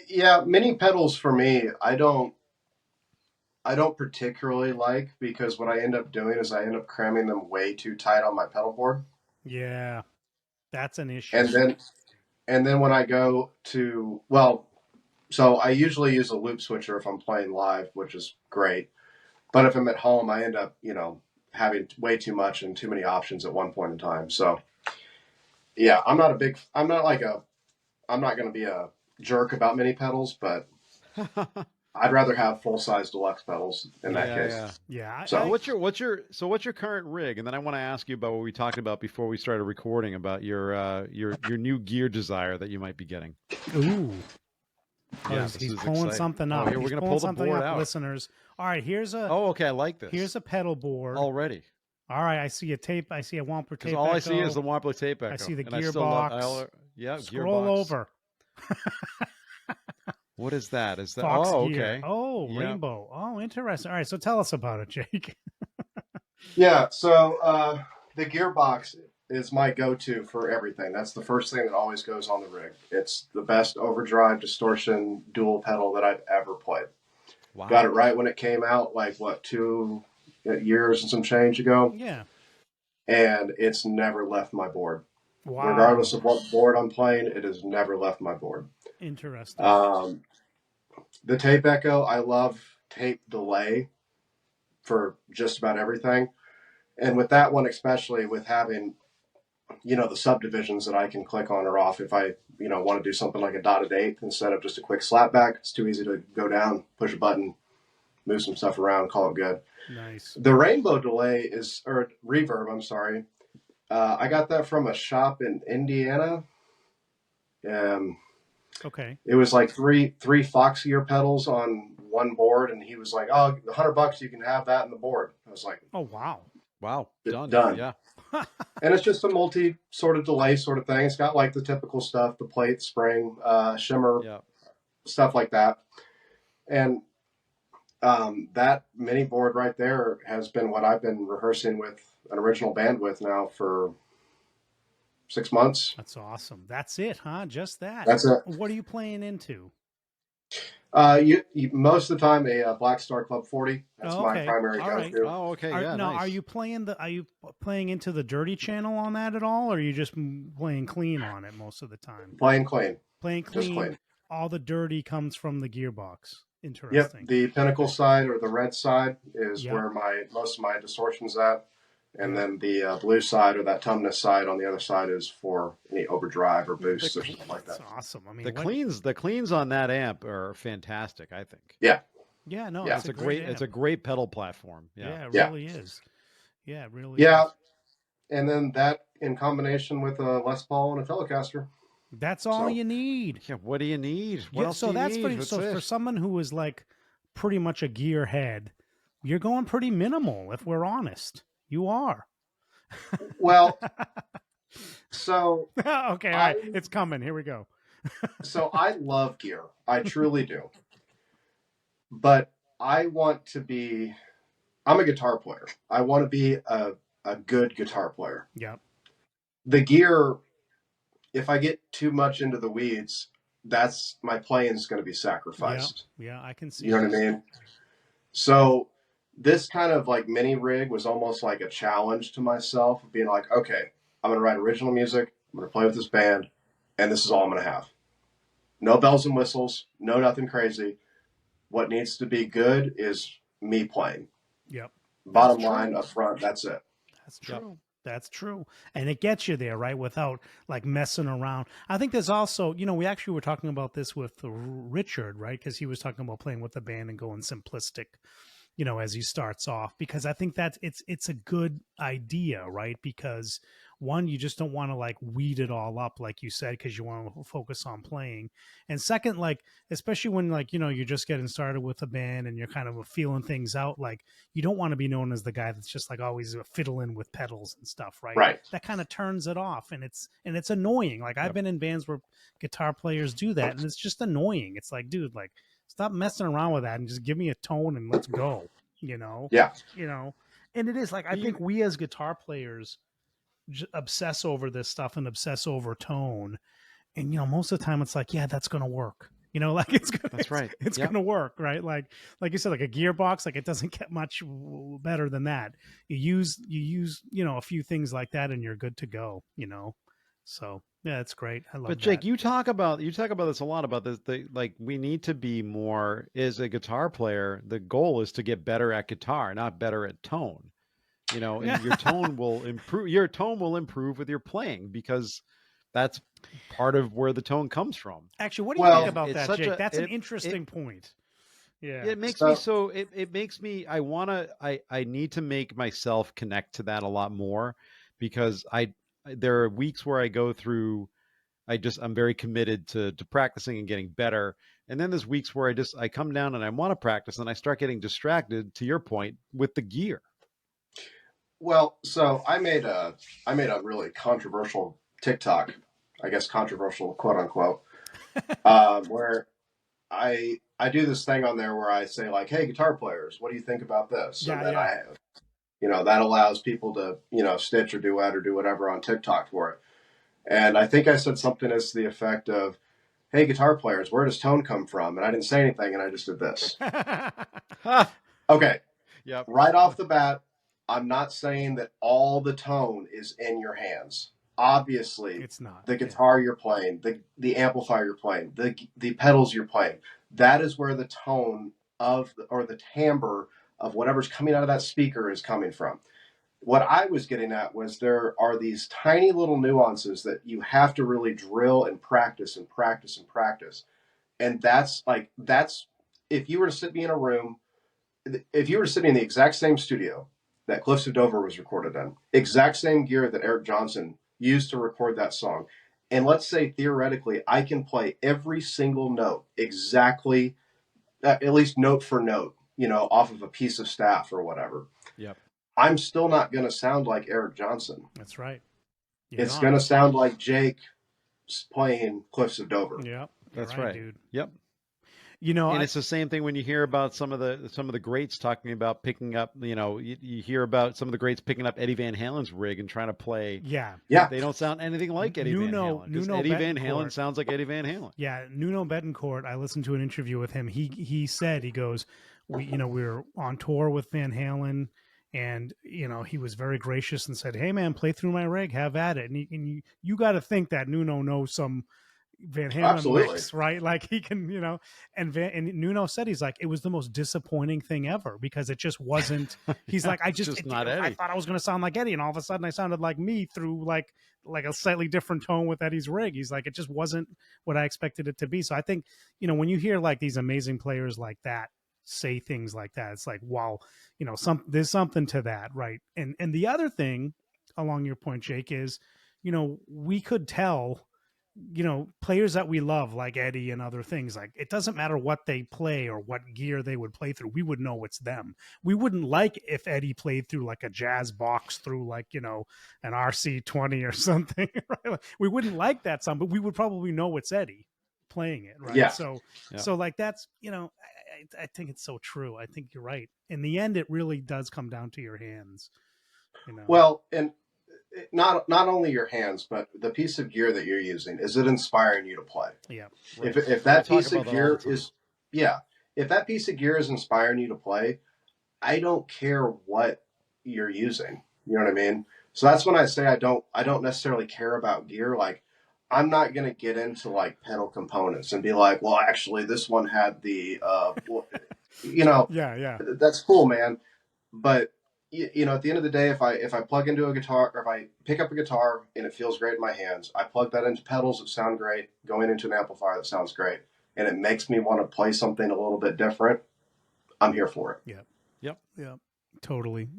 Yeah, mini pedals for me, I don't particularly like, because what I end up doing is I end up cramming them way too tight on my pedal board. Yeah, that's an issue. And then when I go to, so I usually use a loop switcher if I'm playing live, which is great. But if I'm at home, I end up, having way too much and too many options at one point in time. So yeah, I'm not going to be a jerk about mini pedals, but I'd rather have full size deluxe pedals in that Yeah, case. yeah. Yeah, So So what's your current rig? And then I want to ask you about what we talked about before we started recording about your new gear desire that you might be getting. ooh. Oh, Yeah, he's this is pulling exciting. something Oh, up. here we're He's gonna pulling pull the something board up, out. listeners. All right, here's Oh, okay, I like this. a pedal board. Already. All right, I see a tape. I see a Wampler Because tape all I see is echo. the Wampler tape I echo. see the And I still love gearbox. yeah, Scroll gearbox. over. What is that? Is that Fox oh gear. okay. Oh, Yeah. rainbow. Oh, interesting. All right, so tell us about it, Jake. yeah, so the gearbox is my go-to for everything. That's the first thing that always goes on the rig. It's the best overdrive distortion dual pedal that I've ever played. Wow. Got it right when it came out, like what, 2 years and some change ago, Yeah. and it's never left my board. Wow. Regardless of what board I'm playing, it has never left my board. Interesting. The tape echo, I love tape delay for just about everything. And with that one, especially with having, the subdivisions that I can click on or off if I, want to do something like a dotted eighth instead of just a quick slapback. It's too easy to go down, push a button, move some stuff around, call it good. Nice. The rainbow delay or reverb, I'm sorry. I got that from a shop in Indiana. Okay. It was like three Fox gear pedals on one board, and he was like, "Oh, $100, you can have that in the board." I was like, Oh, wow. Wow. Done. Done. Yeah. And it's just a multi sort of delay sort of thing. It's got like the typical stuff, the plate, spring, shimmer, Yeah. stuff like that. And that mini board right there has been what I've been rehearsing with an original band with now for 6 months. That's awesome. That's it, huh? Just that. That's it. What are you playing into? You most of the time a Black Star Club 40. That's my primary All right. go-to. Oh, okay. Now, nice. are you playing into the dirty channel on that at all, or are you just playing clean on it most of the time? Playing clean. Playing Just clean. clean. All the dirty comes from the gearbox. Interesting. Yep. The pinnacle side or the red side is Yep. where most of my distortion's at. And then the blue side or that tumnus side on the other side is for any overdrive or boosts or something like that. That's awesome. I mean, the cleans on that amp are fantastic, I think. Yeah. Yeah, no, Yeah. it's a great amp. It's a great pedal platform. Yeah. Yeah, it really is. Yeah, it really Yeah. is. And then that in combination with a Les Paul and a Telecaster. That's all you need. Yeah, what do you need? What else so do you that's need? pretty. That's So it. for someone who is like pretty much a gearhead, you're going pretty minimal. If we're honest, you are. Well, so okay, all right, it's coming. Here we go. so I love gear. I truly do. But I want to be. I'm a guitar player. I want to be a good guitar player. Yep. The gear, if I get too much into the weeds, that's my playing is going to be sacrificed. Yeah, I can see. You know what I mean? So this kind of like mini rig was almost like a challenge to myself, being like, okay, I'm going to write original music. I'm going to play with this band, and this is all I'm going to have. No bells and whistles, no nothing crazy. What needs to be good is me playing. Yep. Bottom line up front, that's it. That's true. Yep. That's true. And it gets you there, right? Without like messing around. I think there's also, we actually were talking about this with Richard, right? Because he was talking about playing with the band and going simplistic, as he starts off, because I think that it's a good idea, right? Because one, you just don't want to like weed it all up, like you said, because you want to focus on playing. And second, like, especially when like, you're just getting started with a band and you're kind of feeling things out, like you don't want to be known as the guy that's just like always fiddling with pedals and stuff, right? Right. That kind of turns it off, and it's annoying. Like I've been in bands where guitar players do that, and it's just annoying. It's like, dude, like stop messing around with that and just give me a tone and let's go, Yeah. And it is like, I think we as guitar players obsess over this stuff and obsess over tone. And, most of the time it's like, yeah, that's going to work. Like it's gonna, that's right. It's going to work, right? Like you said, like a gearbox, like it doesn't get much better than that. You use, a few things like that and you're good to go, So yeah, it's great. I love But that. Jake, you talk about this a lot about this. Like we need to be more as a guitar player. The goal is to get better at guitar, not better at tone. And your tone will improve. Your tone will improve with your playing because that's part of where the tone comes from. Actually, what do you Well, think about it's that, such Jake? a That's an it interesting point. Yeah. it makes me So so it makes me I need to make myself connect to that a lot more, because there are weeks where I go through, I'm very committed to practicing and getting better. And then there's weeks where I come down and I want to practice and I start getting distracted, to your point, with the gear. well, so I made a really controversial TikTok, I guess controversial, quote unquote, where I do this thing on there where I say like, "Hey, guitar players, what do you think about this?" And Yeah, then yeah. that allows people to stitch or duet or do whatever on TikTok for it. And I think I said something as to the effect of, "Hey, guitar players, where does tone come from?" And I didn't say anything, and I just did this. Ha! Okay, Yep. right off the bat, I'm not saying that all the tone is in your hands. Obviously, It's not. the guitar you're playing, the amplifier you're playing, the pedals you're playing, that is where the tone or the timbre of whatever's coming out of that speaker is coming from. What I was getting at was there are these tiny little nuances that you have to really drill and practice and practice and practice. And that's if you were to sit me in a room, if you were to sit me in the exact same studio that Cliffs of Dover was recorded in, exact same gear that Eric Johnson used to record that song, and let's say theoretically I can play every single note exactly, at least note for note, off of a piece of staff or whatever. Yep. I'm still not going to sound like Eric Johnson. That's right. It's going to sound like Jake playing Cliffs of Dover. Yep. That's right, dude. Yep. And it's the same thing when you hear about some of the greats talking about picking up, you hear about some of the greats picking up Eddie Van Halen's rig and trying to play. Yeah. They don't sound anything like Eddie Van Halen. Nuno Eddie Van Betancourt. Halen sounds like Eddie Van Halen. Yeah, Nuno Betancourt. I listened to an interview with him. He said, he goes, we were on tour with Van Halen, and he was very gracious and said, "Hey man, play through my rig, have at it." And you got to think that Nuno knows some Van Halen licks, right? Like he can, and Nuno said, he's like, it was the most disappointing thing ever because it just wasn't. He's like, I thought I was going to sound like Eddie, and all of a sudden I sounded like me through like a slightly different tone with Eddie's rig. He's like, it just wasn't what I expected it to be. So I think when you hear like these amazing players like that say things like that, it's like, wow, there's something to that, right? And the other thing along your point, Jake, is we could tell players that we love like Eddie and other things, like it doesn't matter what they play or what gear they would play through, we would know it's them. We wouldn't like if Eddie played through like a jazz box through like an RC20 or something, right? We wouldn't like that sound, but we would probably know it's Eddie playing it, right? Yeah. So like that's I think it's so true. I think you're right. In the end, it really does come down to your hands. Well, and not only your hands, but the piece of gear that you're using. Is it inspiring you to play? Yeah. Right. If that piece of gear if that piece of gear is inspiring you to play, I don't care what you're using. You know what I mean? So that's when I say I don't necessarily care about gear. Like I'm not going to get into like pedal components and be like, well, actually this one had the, yeah. That's cool, man. But at the end of the day, if I plug into a guitar, or if I pick up a guitar and it feels great in my hands, I plug that into pedals that sound great, going into an amplifier that sounds great, and it makes me want to play something a little bit different, I'm here for it. Yep. Totally.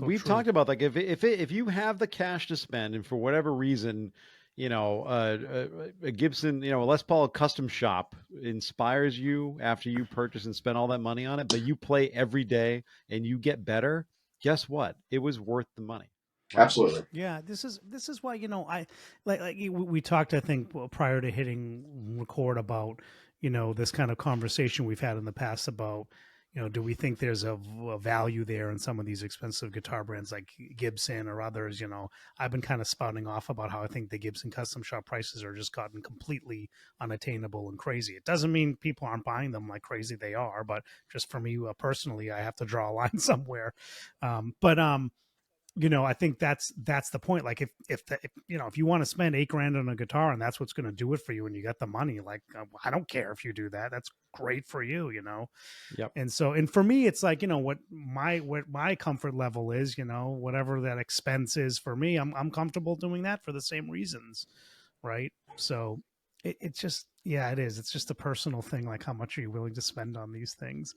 We've talked about like if you have the cash to spend, and for whatever reason, a Gibson, a Les Paul custom shop inspires you after you purchase and spend all that money on it, but you play every day and you get better, guess what? It was worth the money. Right? Absolutely. Yeah. This is why, I like we talked, I think, prior to hitting record about, this kind of conversation we've had in the past about, do we think there's a value there in some of these expensive guitar brands like Gibson or others? I've been kind of spouting off about how I think the Gibson custom shop prices are just gotten completely unattainable and crazy. It doesn't mean people aren't buying them like crazy. They are, but just for me personally, I have to draw a line somewhere. I think that's the point. Like if you want to spend $8,000 on a guitar and that's what's going to do it for you and you got the money, like I don't care if you do that. That's great for you, Yep. And for me, it's like, what my comfort level is, whatever that expense is for me, I'm comfortable doing that for the same reasons. right? So it's just, yeah, it is. It's just a personal thing. Like, how much are you willing to spend on these things?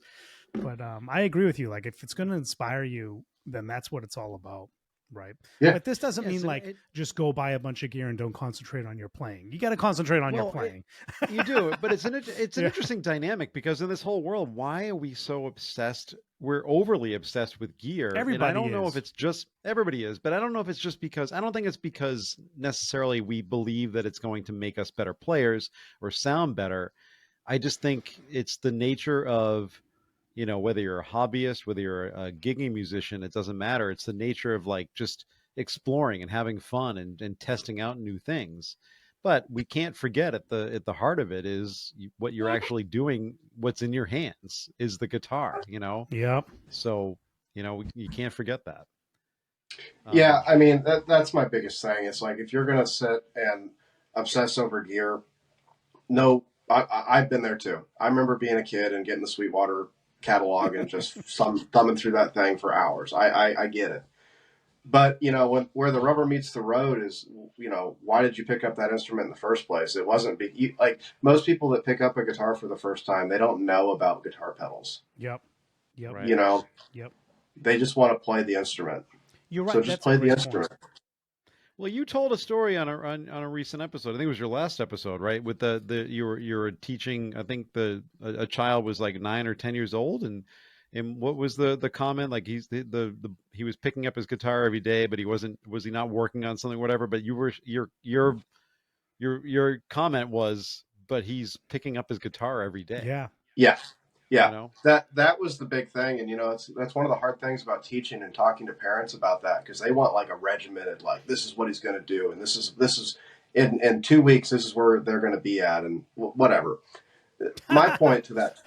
But I agree with you. Like, if it's going to inspire you, then that's what it's all about, right? Yeah. But this doesn't Yes, mean and like just go buy a bunch of gear and don't concentrate on your playing. You got to concentrate on your playing. You do, but it's an Yeah. interesting dynamic, because in this whole world, why are we so obsessed? We're overly obsessed with gear, and I Everybody don't know is. if it's just everybody is, but I don't know if it's just because I don't think it's because necessarily we believe that it's going to make us better players or sound better. I just think it's the nature of, whether you're a hobbyist, whether you're a gigging musician, it doesn't matter. It's the nature of like just exploring and having fun and testing out new things. But we can't forget at the heart of it is what you're actually doing. What's in your hands is the guitar, Yep. So, you can't forget that. Yeah, I mean that's my biggest thing. It's like if you're gonna sit and obsess over gear, no, I've been there too. I remember being a kid and getting the Sweetwater catalog and just thumbing through that thing for hours. I get it, but where the rubber meets the road is, why did you pick up that instrument in the first place? It wasn't like most people that pick up a guitar for the first time, they don't know about guitar pedals. Yep. Yep. Right. Yep. They just want to play the instrument. You're right. So just That's play a the great instrument. point. Well, you told a story on a recent episode. I think it was your last episode, right? With the you were teaching. I think a child was like 9 or 10 years old, and what was the comment? Like he was picking up his guitar every day, but was he not working on something, whatever? But your comment was, but he's picking up his guitar every day. Yeah. Yeah. Yeah. You know? That was the big thing. And that's one of the hard things about teaching and talking to parents about that, because they want like a regimented, like, this is what he's going to do, and this is in 2 weeks, this is where they're going to be at, and whatever. My point to that,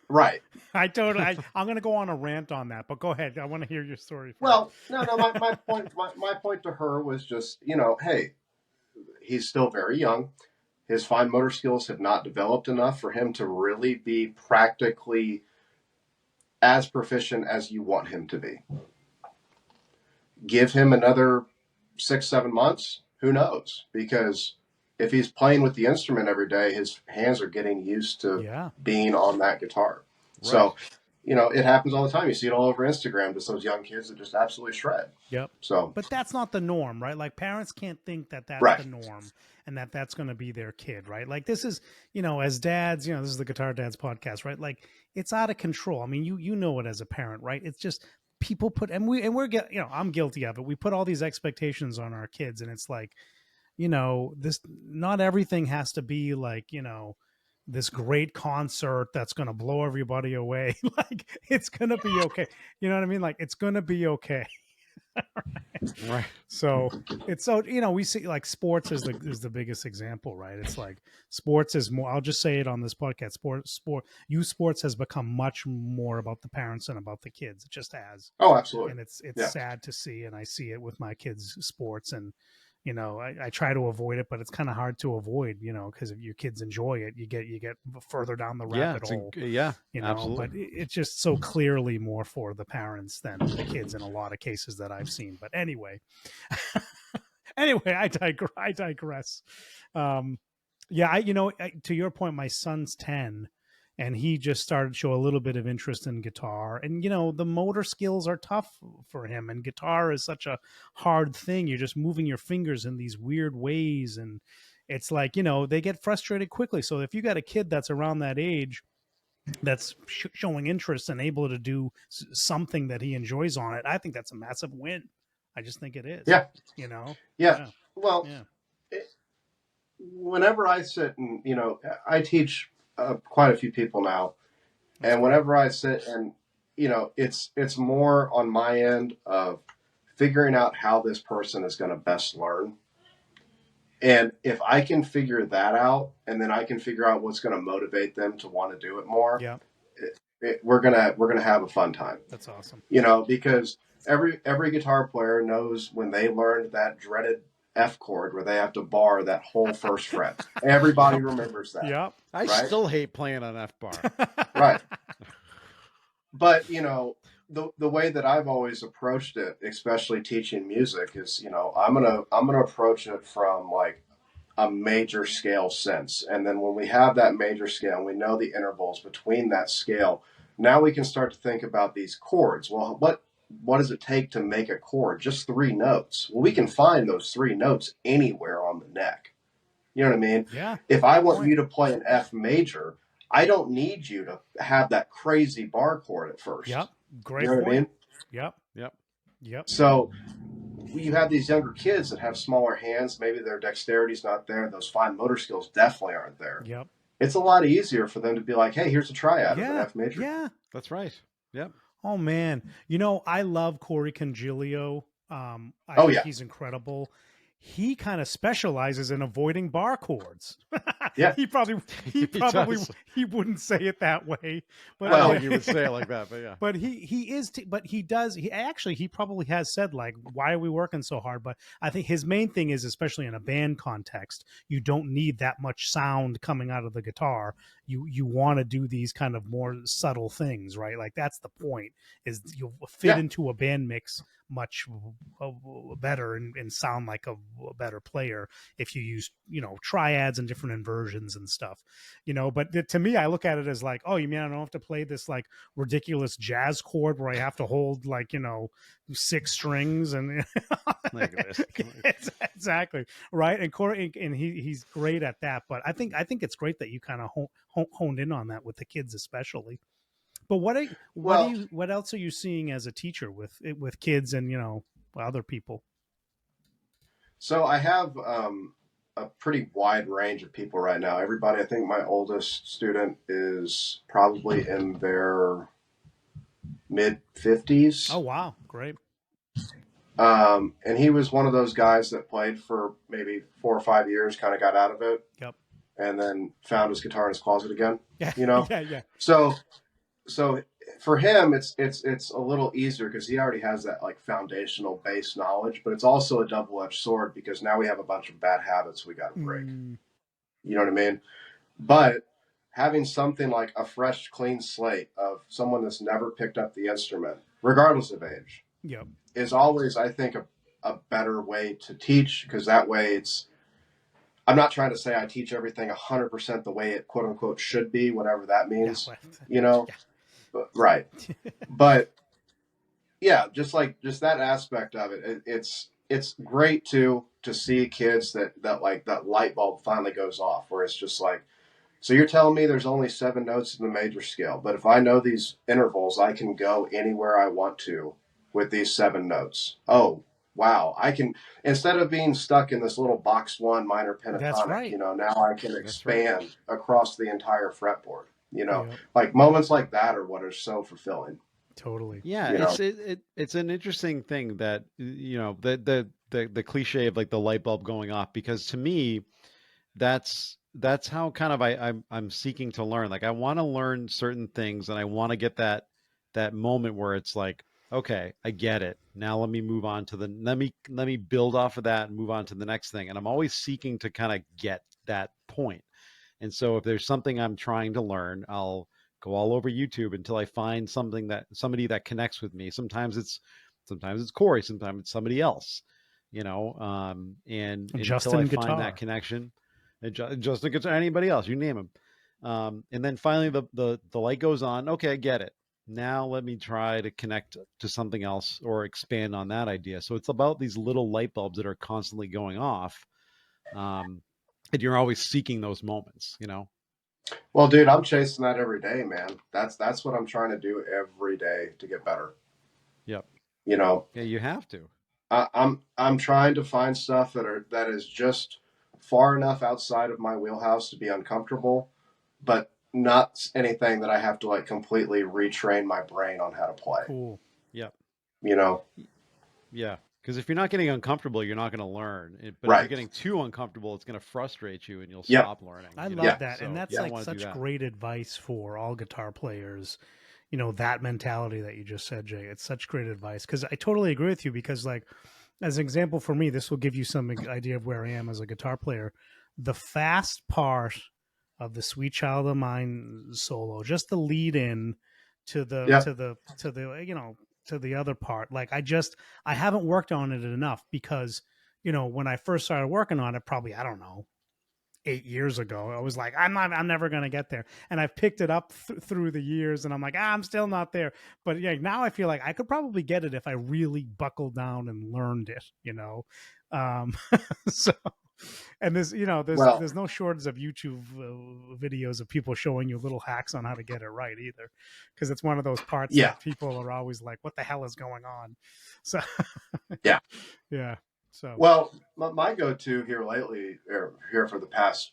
right. I'm going to go on a rant on that, but go ahead. I want to hear your story first. Well, no, my point to her was just, hey, he's still very young. His fine motor skills have not developed enough for him to really be practically as proficient as you want him to be. Give him another 6-7 months. Who knows? Because if he's playing with the instrument every day, his hands are getting used to being on that guitar. Right. So, it happens all the time. You see it all over Instagram, just those young kids that just absolutely shred. Yep. So, but that's not the norm, right? Like, parents can't think that that's right. the norm and that that's going to be their kid, right? Like, this is, as dads, this is the Guitar Dads podcast, right? Like, it's out of control. I mean, you know it as a parent, right? It's just people put, I'm guilty of it. We put all these expectations on our kids, and it's like, this, not everything has to be like, this great concert that's going to blow everybody away. Like, it's going to be okay. You know what I mean? Like, it's going to be okay. Right. So it's we see like sports is the biggest example, right? It's like sports is more, I'll just say it on this podcast, youth sports has become much more about the parents than about the kids. It just has. Oh, absolutely. And it's sad to see, and I see it with my kids' sports, and I try to avoid it, but it's kind of hard to avoid, because if your kids enjoy it, you get further down the rabbit hole. Absolutely. But it's just so clearly more for the parents than the kids in a lot of cases that I've seen. But anyway, I digress. To your point, my son's 10. And he just started to show a little bit of interest in guitar. And, the motor skills are tough for him. And guitar is such a hard thing. You're just moving your fingers in these weird ways. And it's like, they get frustrated quickly. So if you got a kid that's around that age that's showing interest and able to do something that he enjoys on it, I think that's a massive win. I just think it is. Yeah. Yeah. Well, whenever I sit and, I teach quite a few people now, and whenever I sit and it's more on my end of figuring out how this person is going to best learn, and if I can figure that out, and then I can figure out what's going to motivate them to want to do it more, we're gonna have a fun time. That's awesome. Because every guitar player knows when they learned that dreaded F chord where they have to bar that whole first fret. Everybody remembers that. Yep. I still hate playing on F bar. Right. But, the way that I've always approached it, especially teaching music, is, I'm gonna approach it from like, a major scale sense. And then when we have that major scale and we know the intervals between that scale, now we can start to think about these chords. Well, what does it take to make a chord? Just 3 notes. Well, we can find those 3 notes anywhere on the neck. You know what I mean? Yeah. If I want you to play an F major, I don't need you to have that crazy bar chord at first. Yep. Great You know point. what I mean? Yep. Yep. Yep. So you have these younger kids that have smaller hands. Maybe their dexterity's not there. Those fine motor skills definitely aren't there. Yep. It's a lot easier for them to be like, hey, here's a triad of an Yeah. F major. Yeah. That's right. Yep. Oh man, I love Corey Congilio. I Oh, think yeah. he's incredible. He kind of specializes in avoiding bar chords. Yeah. he probably does. he wouldn't say it that way, but I don't Well- think you would say it like that, but yeah. but he does. He probably has said, like, why are we working so hard? But I think his main thing is, especially in a band context, you don't need that much sound coming out of the guitar. You want to do these kind of more subtle things, right? Like that's the point, is you'll fit Yeah. into a band mix much better and sound like a better player if you use triads and different inversions and stuff, but to me, I look at it as like, oh, you mean I don't have to play this like ridiculous jazz chord where I have to hold like 6 strings and Look at this. exactly right. And Corey, and he's great at that, but I think it's great that you kind of honed in on that with the kids especially. But what else are you seeing as a teacher with kids and other people? So I have a pretty wide range of people right now. Everybody, I think my oldest student is probably in their mid 50s. Oh wow, great. And he was one of those guys that played for maybe 4 or 5 years, kind of got out of it. Yep. And then found his guitar in his closet again. Yeah. Yeah. So for him, it's a little easier because he already has that like foundational base knowledge, but it's also a double-edged sword because now we have a bunch of bad habits we got to break. You know what I mean? But having something like a fresh, clean slate of someone that's never picked up the instrument, regardless of age, Yep. is always, I think, a better way to teach, because that way I'm not trying to say I teach everything 100% the way it quote unquote should be, whatever that means, Yeah. But, right. But yeah, just that aspect of it, it's great to see kids that like that light bulb finally goes off, where it's just like, so you're telling me there's only 7 notes in the major scale, but if I know these intervals, I can go anywhere I want to with these 7 notes. Oh, wow. I can, instead of being stuck in this little box 1 minor pentatonic, That's right. now I can expand across the entire fretboard. Yep. Like moments like that are what are so fulfilling. Totally. Yeah, it's an interesting thing that the cliche of like the light bulb going off, because to me that's how kind of I'm seeking to learn. Like I want to learn certain things, and I want to get that moment where it's like, okay, I get it. Now let me move on to let me build off of that and move on to the next thing. And I'm always seeking to kind of get that point. And so if there's something I'm trying to learn, I'll go all over YouTube until I find somebody that connects with me. Sometimes it's Corey, sometimes it's somebody else, and Justin until I Guitar. find that connection, Justin Guitar, anybody else, you name them. And then finally the light goes on. Okay, I get it. Now let me try to connect to something else or expand on that idea. So it's about these little light bulbs that are constantly going off. And you're always seeking those moments, Well, dude, I'm chasing that every day, man. That's what I'm trying to do every day to get better. Yep. Yeah, you have to. I'm trying to find stuff that is just far enough outside of my wheelhouse to be uncomfortable, but not anything that I have to like completely retrain my brain on how to play. Cool. Yep. Yeah. Because if you're not getting uncomfortable, you're not going to learn. But Right. if you're getting too uncomfortable, it's going to frustrate you and you'll Yep. stop learning. I you love know? that. So And that's you don't like wanna do such that. great advice for all guitar players. That mentality that you just said, Jay. It's such great advice, because I totally agree with you, because like, as an example for me, this will give you some idea of where I am as a guitar player. The fast part of the Sweet Child of Mine solo, just the lead in to the Yeah. to the other part. Like I haven't worked on it enough, because when I first started working on it, probably, I don't know, 8 years ago. I was like, I'm never going to get there. And I've picked it up through the years, and I'm like, I'm still not there. But yeah, now I feel like I could probably get it if I really buckled down and learned it, so, and Well, there's no shortage of YouTube videos of people showing you little hacks on how to get it right either, because it's one of those parts yeah, that people are always like, what the hell is going on? So yeah. yeah, so Well, my go-to here lately, or here for the past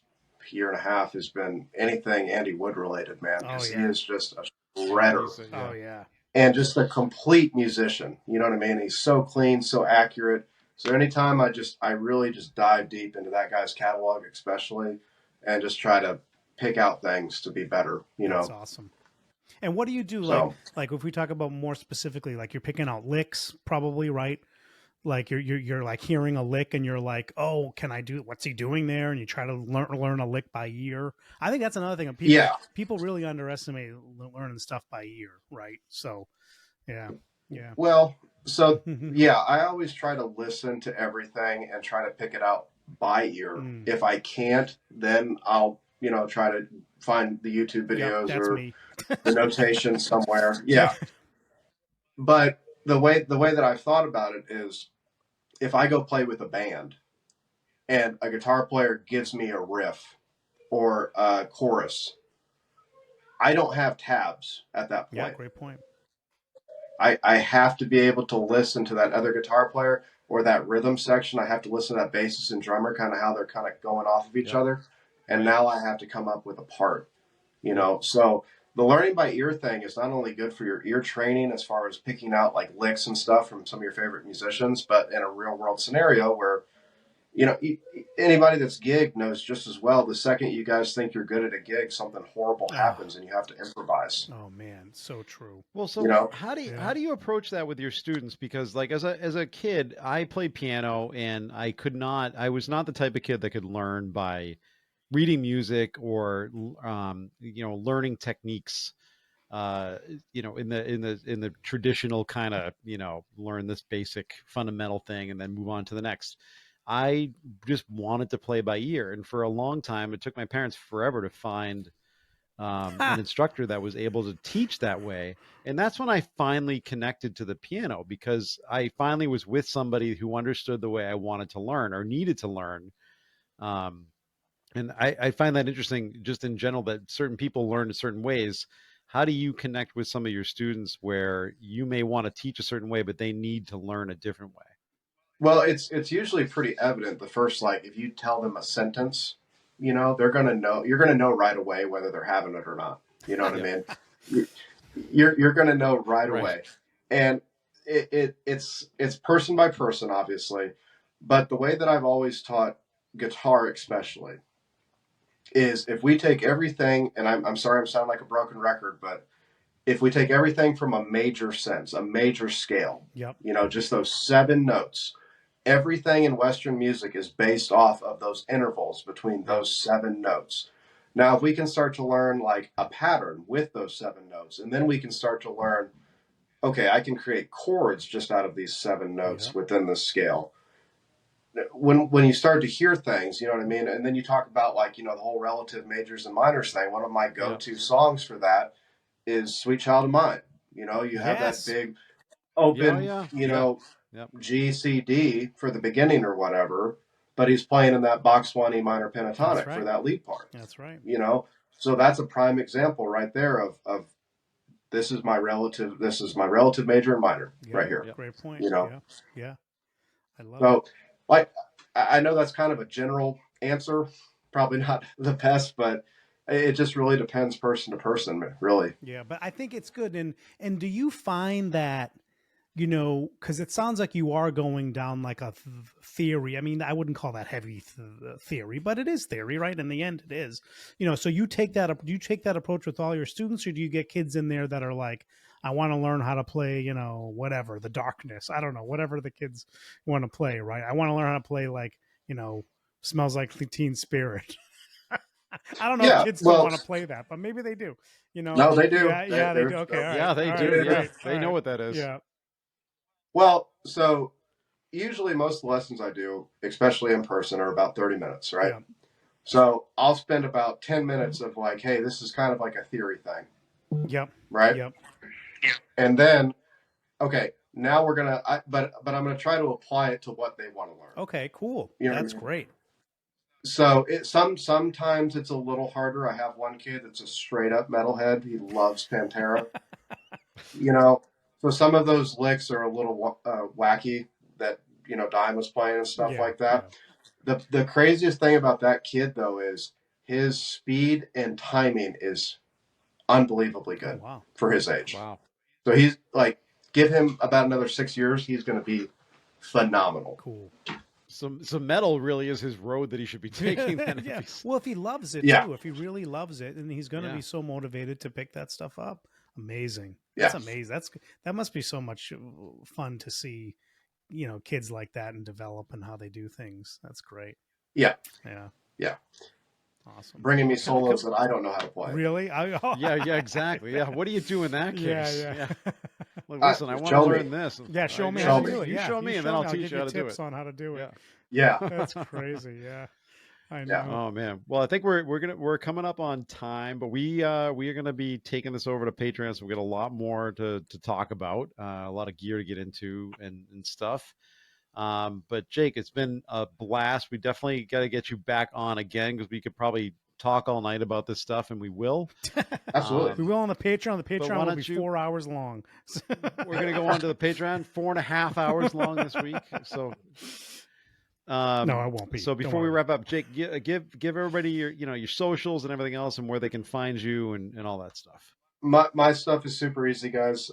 year and a half, has been anything Andy Wood related, man, oh because he yeah, is just a shredder oh yeah, and just a complete musician. You know what I mean? He's so clean, so accurate. So anytime I really just dive deep into that guy's catalog, especially, and just try to pick out things to be better. that's awesome. And what do you do, So like if we talk about more specifically, like you're picking out licks, probably, right? Like you're like hearing a lick and you're like, oh, can I do, what's he doing there? And you try to learn a lick by ear. I think that's another thing that yeah, people really underestimate learning stuff by ear, right? So yeah, yeah. well, so yeah, I always try to listen to everything and try to pick it out by ear. If I can't, then I'll try to find the YouTube Yep, videos that's or me. the notation somewhere. Yeah, but the way that I've thought about it is, if I go play with a band and a guitar player gives me a riff or a chorus, I don't have tabs at that Yeah, point. great point. I have to be able to listen to that other guitar player or that rhythm section. I have to listen to that bassist and drummer, kind of how they're kind of going off of each other. And now I have to come up with a part, So the learning by ear thing is not only good for your ear training as far as picking out like licks and stuff from some of your favorite musicians, but in a real world scenario where, anybody that's gigged knows just as well. The second you guys think you're good at a gig, something horrible happens and you have to improvise. Oh man, so true. Well, You so know, how do you approach that with your students? Because like as a kid, I played piano and I was not the type of kid that could learn by reading music or learning techniques in the traditional kind of learn this basic fundamental thing and then move on to the next. I just wanted to play by ear, and for a long time it took my parents forever to find an instructor that was able to teach that way. And that's when I finally connected to the piano, because I finally was with somebody who understood the way I wanted to learn or needed to learn. um, and I find that interesting just in general, that certain people learn in certain ways. How do you connect with some of your students where you may want to teach a certain way, but they need to learn a different way? well, it's usually pretty evident the first, like, if you tell them a sentence, they're gonna know. You're gonna know right away whether they're having it or not. You know what I mean? You- you're gonna know right Right. away, and it's person by person, obviously. But the way that I've always taught guitar, especially, is if we take everything, and I'm sorry I'm sounding like a broken record, but if we take everything from a major sense, a major scale, Yep. just those 7 notes, everything in Western music is based off of those intervals between those 7 notes. Now, if we can start to learn like a pattern with those 7 notes, and then we can start to learn, okay, I can create chords just out of these 7 notes within the scale. When you start to hear things, you know what I mean? And then you talk about, like, the whole relative majors and minors thing. One of my go-to songs for that is Sweet Child of Mine. You have that big open, Yep. G, C, D for the beginning or whatever, but he's playing in that box 1 E minor pentatonic for that lead part. That's right. So that's a prime example right there of this is my relative major and minor right here. Great point. Yeah. I love So, it. like, I know that's kind of a general answer, probably not the best, but it just really depends person to person, really. Yeah, but I think it's good. And do you find that, because it sounds like you are going down like a theory. I mean, I wouldn't call that heavy theory, but it is theory, right? In the end, it is. So do you take that approach with all your students, or do you get kids in there that are like, I want to learn how to play, whatever, the darkness. I don't know, whatever the kids want to play, right? I want to learn how to play, like, Smells Like Teen Spirit. I don't know if kids still want to play that, but maybe they do. No, they do. Yeah, they do. Okay, all right. Yeah, they all do. right, Yeah, great. they know what that is. Yeah. Well, so usually most of the lessons I do, especially in person, are about 30 minutes, right? Yeah. So I'll spend about 10 minutes of like, hey, this is kind of like a theory thing. Yep. Right. Yep. And then, okay, now we're gonna, but I'm gonna try to apply it to what they want to learn. Okay, cool. You know That's what I mean? great. So sometimes it's a little harder. I have one kid that's a straight up metalhead. He loves Pantera. You know, so some of those licks are a little wacky that Dime was playing and stuff like that. Yeah. The craziest thing about that kid though is his speed and timing is unbelievably good for his age. Wow. So he's like, give him about another 6 years, he's going to be phenomenal. Cool. So metal really is his road that he should be taking. Then Yeah. Well, if he loves it too, if he really loves it, and he's going to Yeah. be so motivated to pick that stuff up. Amazing. Yeah. That's amazing. That must be so much fun to see, kids like that and develop and how they do things. That's great. Yeah. Yeah. Yeah. Awesome. Bringing me solos that I don't know how to play. Really? Yeah, exactly. Yeah. What do you do in that case? Yeah. Like, listen, I want to learn this. Yeah, show me how how to do it. You Yeah, show me, and then I'll teach you how to do it. Tips on how to do it. Yeah. That's crazy. Yeah. I know. Yeah. Oh man. Well, I think we're coming up on time, but we are gonna be taking this over to Patreon, so we got a lot more to talk about, a lot of gear to get into and stuff. But Jake, it's been a blast. We definitely got to get you back on again because we could probably talk all night about this stuff, and we will. Absolutely. We will on the Patreon. The Patreon will be 4 hours long. We're gonna go on to the Patreon, 4.5 hours long this week. So. No, I won't be. So before we wrap up, Jake, give everybody your socials and everything else and where they can find you and all that stuff. My stuff is super easy, guys.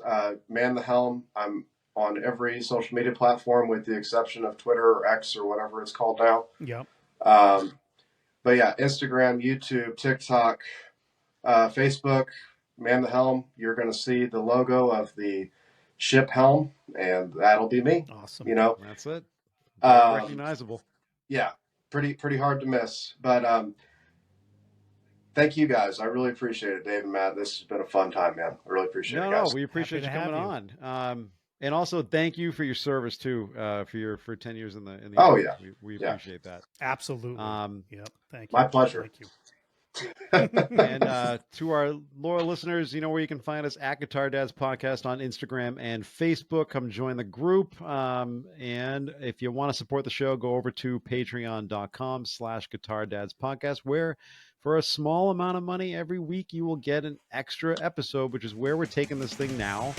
Man the Helm. I'm on every social media platform with the exception of Twitter or X or whatever it's called now. Yep. But yeah, Instagram, YouTube, TikTok, Facebook, Man the Helm. You're going to see the logo of the ship Helm, and that'll be me. Awesome. That's it. Recognizable. Yeah, pretty hard to miss. But thank you guys. I really appreciate it, Dave and Matt. This has been a fun time, man. I really appreciate it, guys. No, we appreciate you coming on. And also thank you for your service too, for 10 years in the Oh Army. yeah, we appreciate that. Absolutely. Yep. Thank you. My pleasure. Thank you. And to our loyal listeners, you know where you can find us at Guitar Dads Podcast on Instagram and Facebook. Come join the group. And if you want to support the show, go over to patreon.com/Guitar Dads Podcast, where for a small amount of money every week, you will get an extra episode, which is where we're taking this thing now.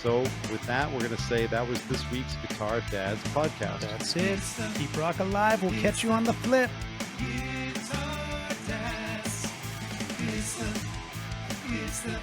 So with that, we're going to say that was this week's Guitar Dads Podcast. That's it. Keep rock alive. We'll catch you on the flip. It's the